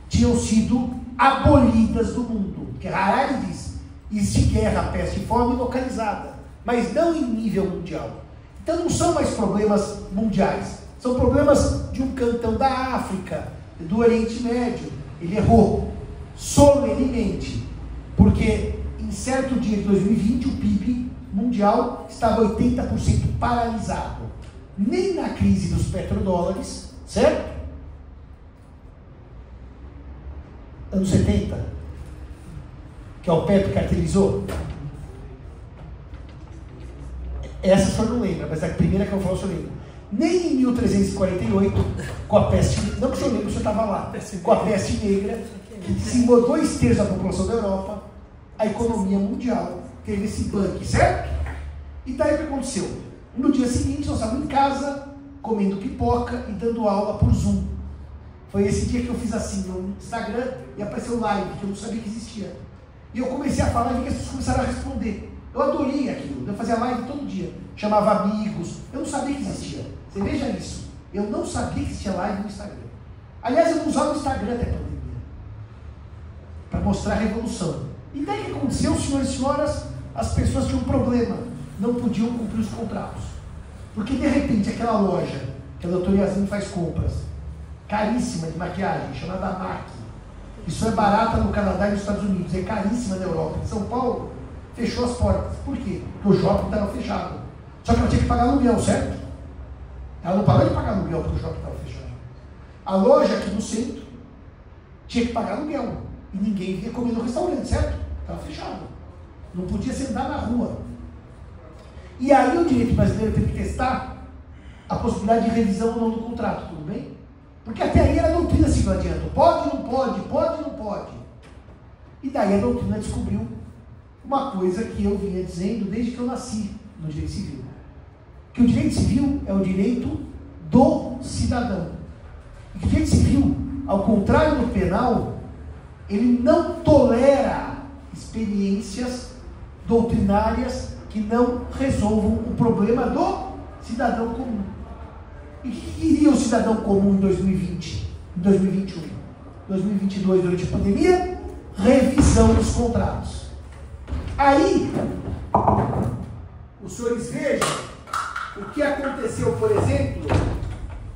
tinham sido abolidas do mundo. Porque Harari diz, existe guerra, peste e fome localizada, mas não em nível mundial. Então não são mais problemas mundiais, são problemas de um cantão da África, do Oriente Médio. Ele errou solenemente, porque em certo dia de 2020 o PIB mundial estava 80% paralisado. Nem na crise dos petrodólares, certo? Anos 70, que a OPEP cartelizou. Essa o senhor não lembra, mas a primeira que eu falo o senhor lembra. Nem em 1348, com a peste negra, não que o senhor lembra, o senhor estava lá, com a peste negra, que dizimou 2/3 da população da Europa, a economia mundial teve esse bug, certo? E daí o que aconteceu? No dia seguinte, nós estávamos em casa, comendo pipoca e dando aula por Zoom. Foi esse dia que eu fiz assim no Instagram e apareceu live, que eu não sabia que existia. E eu comecei a falar e vi que as pessoas começaram a responder. Eu adorei aquilo, eu fazia live todo dia, chamava amigos, eu não sabia que existia. Você veja isso, eu não sabia que existia live no Instagram. Aliás, eu não usava o Instagram até a pandemia, para mostrar a revolução. E daí o que aconteceu, senhores e senhoras? As pessoas tinham um problema, não podiam cumprir os contratos. Porque de repente aquela loja, que a doutora Yasmin faz compras, caríssima de maquiagem, chamada MAC, isso é barata no Canadá e nos Estados Unidos, é caríssima na Europa. Em São Paulo, fechou as portas. Por quê? Porque o shopping estava fechado. Só que ela tinha que pagar aluguel, certo? Ela não parou de pagar aluguel porque o shopping estava fechado. A loja aqui no centro tinha que pagar aluguel. E ninguém ia comer no restaurante, certo? Estava fechado. Não podia sentar na rua. E aí o direito brasileiro teve que testar a possibilidade de revisão ou não do contrato, tudo bem? Porque até aí era doutrina assim, não adianta. Pode, não pode, pode, não pode. E daí a doutrina descobriu uma coisa que eu vinha dizendo desde que eu nasci no direito civil. Que o direito civil é o direito do cidadão. E que o direito civil, ao contrário do penal, ele não tolera experiências doutrinárias que não resolvam o problema do cidadão comum. E o que queria o cidadão comum em 2020, em 2021, 2022, durante a pandemia? Revisão dos contratos. Aí, os senhores vejam o que aconteceu, por exemplo,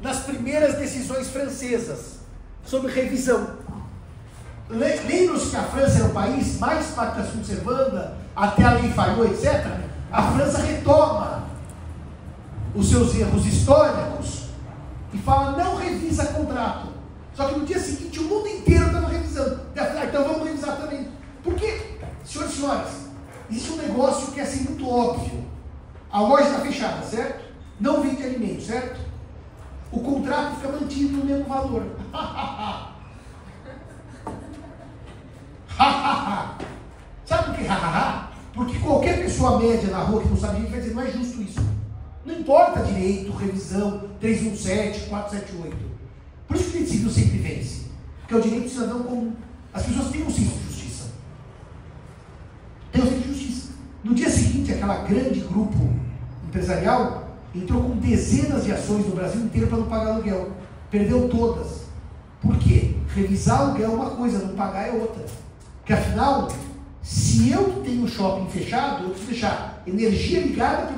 nas primeiras decisões francesas sobre revisão. Lembram-se que a França era o país mais pacta sunt servanda, até a lei falhou, etc. A França retoma os seus erros históricos e fala, não revisa contrato. Só que no dia seguinte o mundo inteiro estava revisando. Então vamos revisar também. Por quê? Senhores e senhoras, existe um negócio que é assim muito óbvio. A loja está fechada, certo? Não vende alimento, certo? O contrato fica mantido no mesmo valor. Sabe por que? Porque qualquer pessoa média na rua que não sabe direito vai dizer, não é justo isso. Não importa direito, revisão, 317, 478. Por isso que o direito civil sempre vence. Porque é o direito do cidadão comum. As pessoas têm um senso de justiça. Tem um senso de justiça. No dia seguinte, aquela grande grupo empresarial entrou com dezenas de ações no Brasil inteiro para não pagar aluguel. Perdeu todas. Por quê? Revisar aluguel é uma coisa, não pagar é outra. Porque afinal, se eu tenho o shopping fechado, eu preciso deixar energia ligada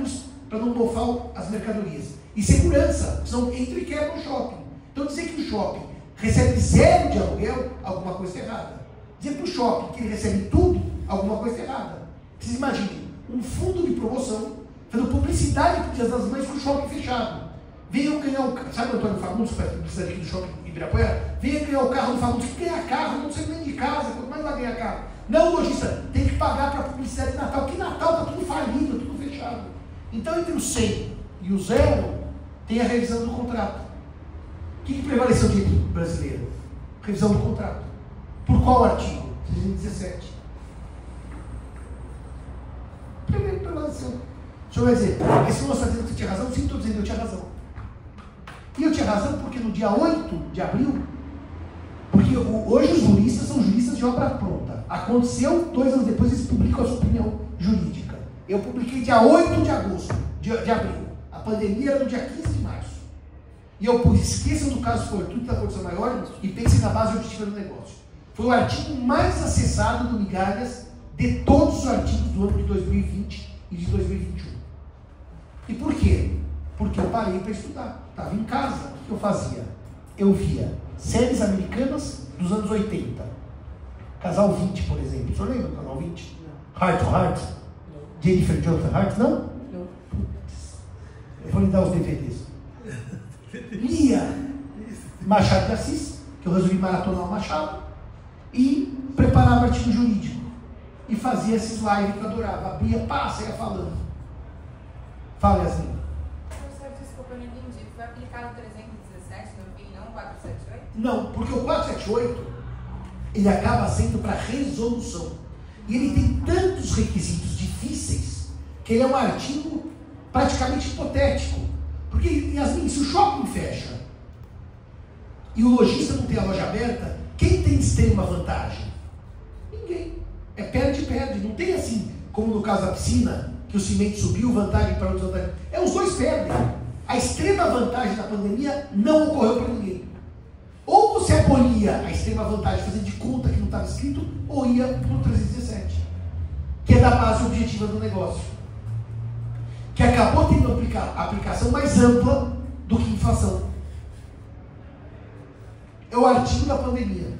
para não mofar as mercadorias. E segurança, senão entra e quebra o shopping. Então dizer que o shopping recebe 0 de aluguel, alguma coisa está errada. Dizer para o shopping que ele recebe tudo, alguma coisa está errada. Vocês imaginem, um fundo de promoção, fazendo publicidade para o Dia das Mães com o shopping fechado. Venham ganhar o carro, sabe o Antônio Fagundes, que faz publicidade aqui do shopping Ibirapuera? Venha ganhar o carro do Fagundes, que ganha carro, não sei nem de casa, quanto mais vai ganhar carro. Não, lojista, tem que pagar para a publicidade de Natal, que Natal está tudo falido, tudo fechado. Então, entre o 100 e o 0, tem a revisão do contrato. O que prevaleceu no direito brasileiro? Revisão do contrato. Por qual artigo? 317. Primeiro prevaleceu. O senhor vai dizer, esse senhor está dizendo que você tinha razão? Sim, estou dizendo que eu tinha razão. E eu tinha razão porque no dia 8 de abril, porque hoje os juristas são juristas de obra pronta. Aconteceu, 2 anos depois eles publicam a sua opinião jurídica. Eu publiquei dia 8 de agosto, de abril. A pandemia era no dia 15 de março. E eu pus, esqueçam do caso fortuito da condição maior e pensem na base objetiva do negócio. Foi o artigo mais acessado do Migalhas de todos os artigos do ano de 2020 e de 2021. E por quê? Porque eu parei para estudar. Estava em casa. O que eu fazia? Eu via séries americanas dos anos 80. Casal 20, por exemplo. O senhor lembra do Casal 20? Não. Heart to Heart? Não. Jennifer Jonathan Hart? Não? Não. Eu vou lhe dar os DVDs. Lia Machado de Assis, que eu resolvi maratonar o Machado, e preparava artigo jurídico. E fazia esses lives que eu adorava. Abria, passa, ia falando. Fala, Yasmin. Professor, desculpa, eu não entendi. Foi aplicado o 317 no fim, não o 478? Não, porque o 478 ele acaba sendo para resolução. E ele tem tantos requisitos difíceis que ele é um artigo praticamente hipotético. Porque, Yasmin, se o shopping fecha e o lojista não tem a loja aberta, quem tem extrema vantagem? Ninguém. É perde. Não tem assim, como no caso da piscina, que o cimento subiu, vantagem para outros vantagens. É, os dois perdem. A extrema vantagem da pandemia não ocorreu para ninguém. Ou você abolia a extrema vantagem fazendo de conta que não estava escrito, ou ia para o 317, que é da base objetiva do negócio, que acabou tendo a aplicação mais ampla do que inflação. É o artigo da pandemia.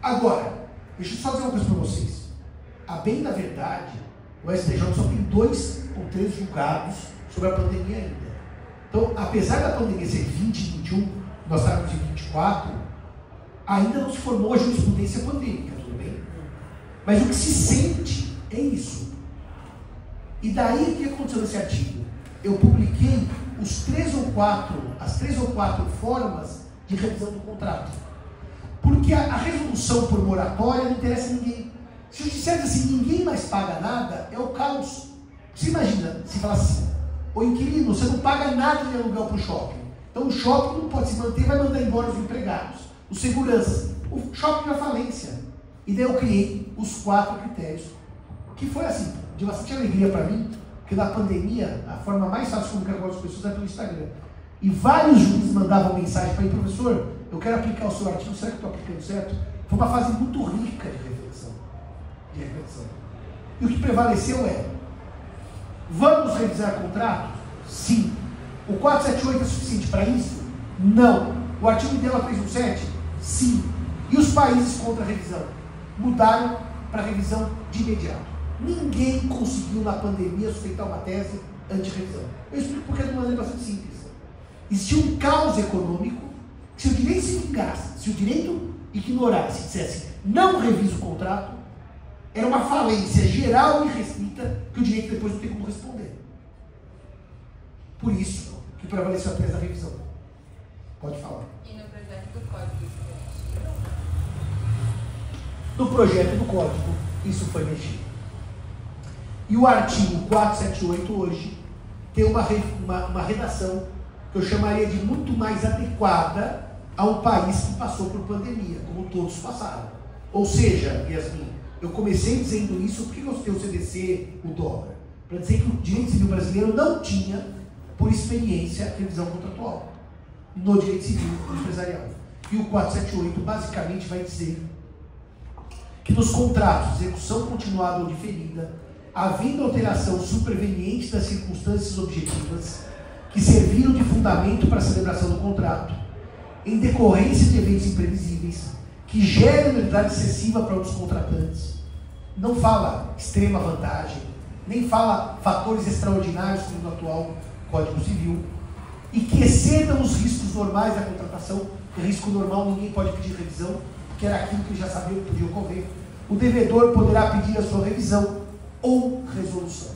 Agora, deixa eu só dizer uma coisa para vocês. A bem da verdade, o STJ só tem 2 ou 3 julgados sobre a pandemia ainda. Então, apesar da pandemia ser 20 e 21, nós estamos em 24, ainda não se formou a jurisprudência pandêmica, tudo bem? Mas o que se sente é isso. E daí, o que aconteceu nesse artigo? Eu publiquei as 3 ou 4 formas de revisão do contrato. Porque a resolução por moratória não interessa a ninguém. Se eu disser assim, ninguém mais paga nada, é o caos. Você imagina, se falar assim, ô inquilino, você não paga nada de aluguel para o shopping. Então o shopping não pode se manter, vai mandar embora os empregados, os seguranças. O shopping na falência. E daí eu criei os 4 critérios. Que foi assim, de bastante alegria para mim, porque na pandemia, a forma mais fácil de comunicar com as pessoas é pelo Instagram. E vários juízes mandavam mensagem para mim, professor, eu quero aplicar o seu artigo, será que estou aplicando certo? Foi uma fase muito rica de reflexão. E o que prevaleceu é, vamos revisar contrato? Sim. O 478 é suficiente para isso? Não. O artigo ideal é 317? Sim. E os países contra a revisão? Mudaram para revisão de imediato. Ninguém conseguiu na pandemia sustentar uma tese anti-revisão. Eu explico porque é de uma maneira bastante simples. Existia um caos econômico, que se o direito se vingasse, se o direito ignorasse, dissesse, não revisa o contrato, era uma falência geral e restrita que o direito depois não tem como responder. Por isso que prevaleceu a tese da revisão. Pode falar. E no projeto do código? No projeto do código, isso foi mexido. E o artigo 478 hoje tem uma redação que eu chamaria de muito mais adequada a um país que passou por pandemia, como todos passaram. Ou seja, Yasmin, eu comecei dizendo isso porque eu tenho o CDC, o dólar, para dizer que o direito civil brasileiro não tinha, por experiência, revisão contratual no direito civil empresarial. E o 478 basicamente vai dizer que nos contratos de execução continuada ou diferida, havendo alteração superveniente das circunstâncias objetivas que serviram de fundamento para a celebração do contrato, em decorrência de eventos imprevisíveis, que gerem nulidade excessiva para os contratantes, não fala extrema vantagem, nem fala fatores extraordinários como no atual Código Civil, e que excedam os riscos normais da contratação. O risco normal ninguém pode pedir revisão, que era aquilo que ele já sabia que podia ocorrer. O devedor poderá pedir a sua revisão ou resolução.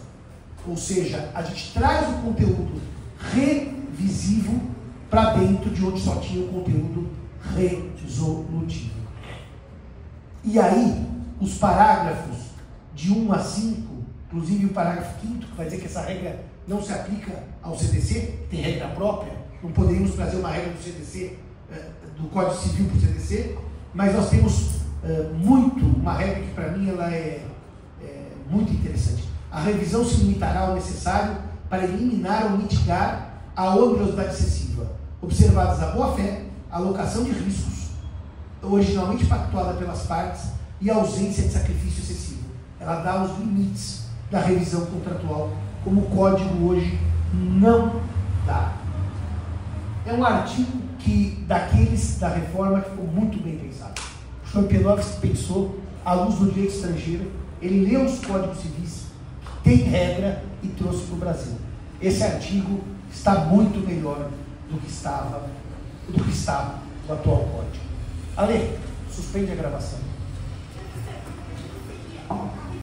Ou seja, a gente traz o conteúdo revisivo para dentro de onde só tinha o conteúdo resolutivo. E aí, os parágrafos de 1 a 5, inclusive o parágrafo 5º, que vai dizer que essa regra não se aplica ao CDC, tem regra própria, não poderíamos trazer uma regra do CDC, do Código Civil para o CDC, mas nós temos uma regra que para mim ela é muito interessante. A revisão se limitará ao necessário para eliminar ou mitigar a onerosidade excessiva, observadas a boa-fé, a alocação de riscos, originalmente pactuada pelas partes, e a ausência de sacrifício excessivo. Ela dá os limites da revisão contratual, como o código hoje não dá. É um artigo daqueles da reforma que ficou muito bem pensado. O Championovski pensou à luz do direito estrangeiro, ele leu os códigos civis, tem regra e trouxe para o Brasil. Esse artigo está muito melhor do que estava o atual código. Ale, suspende a gravação.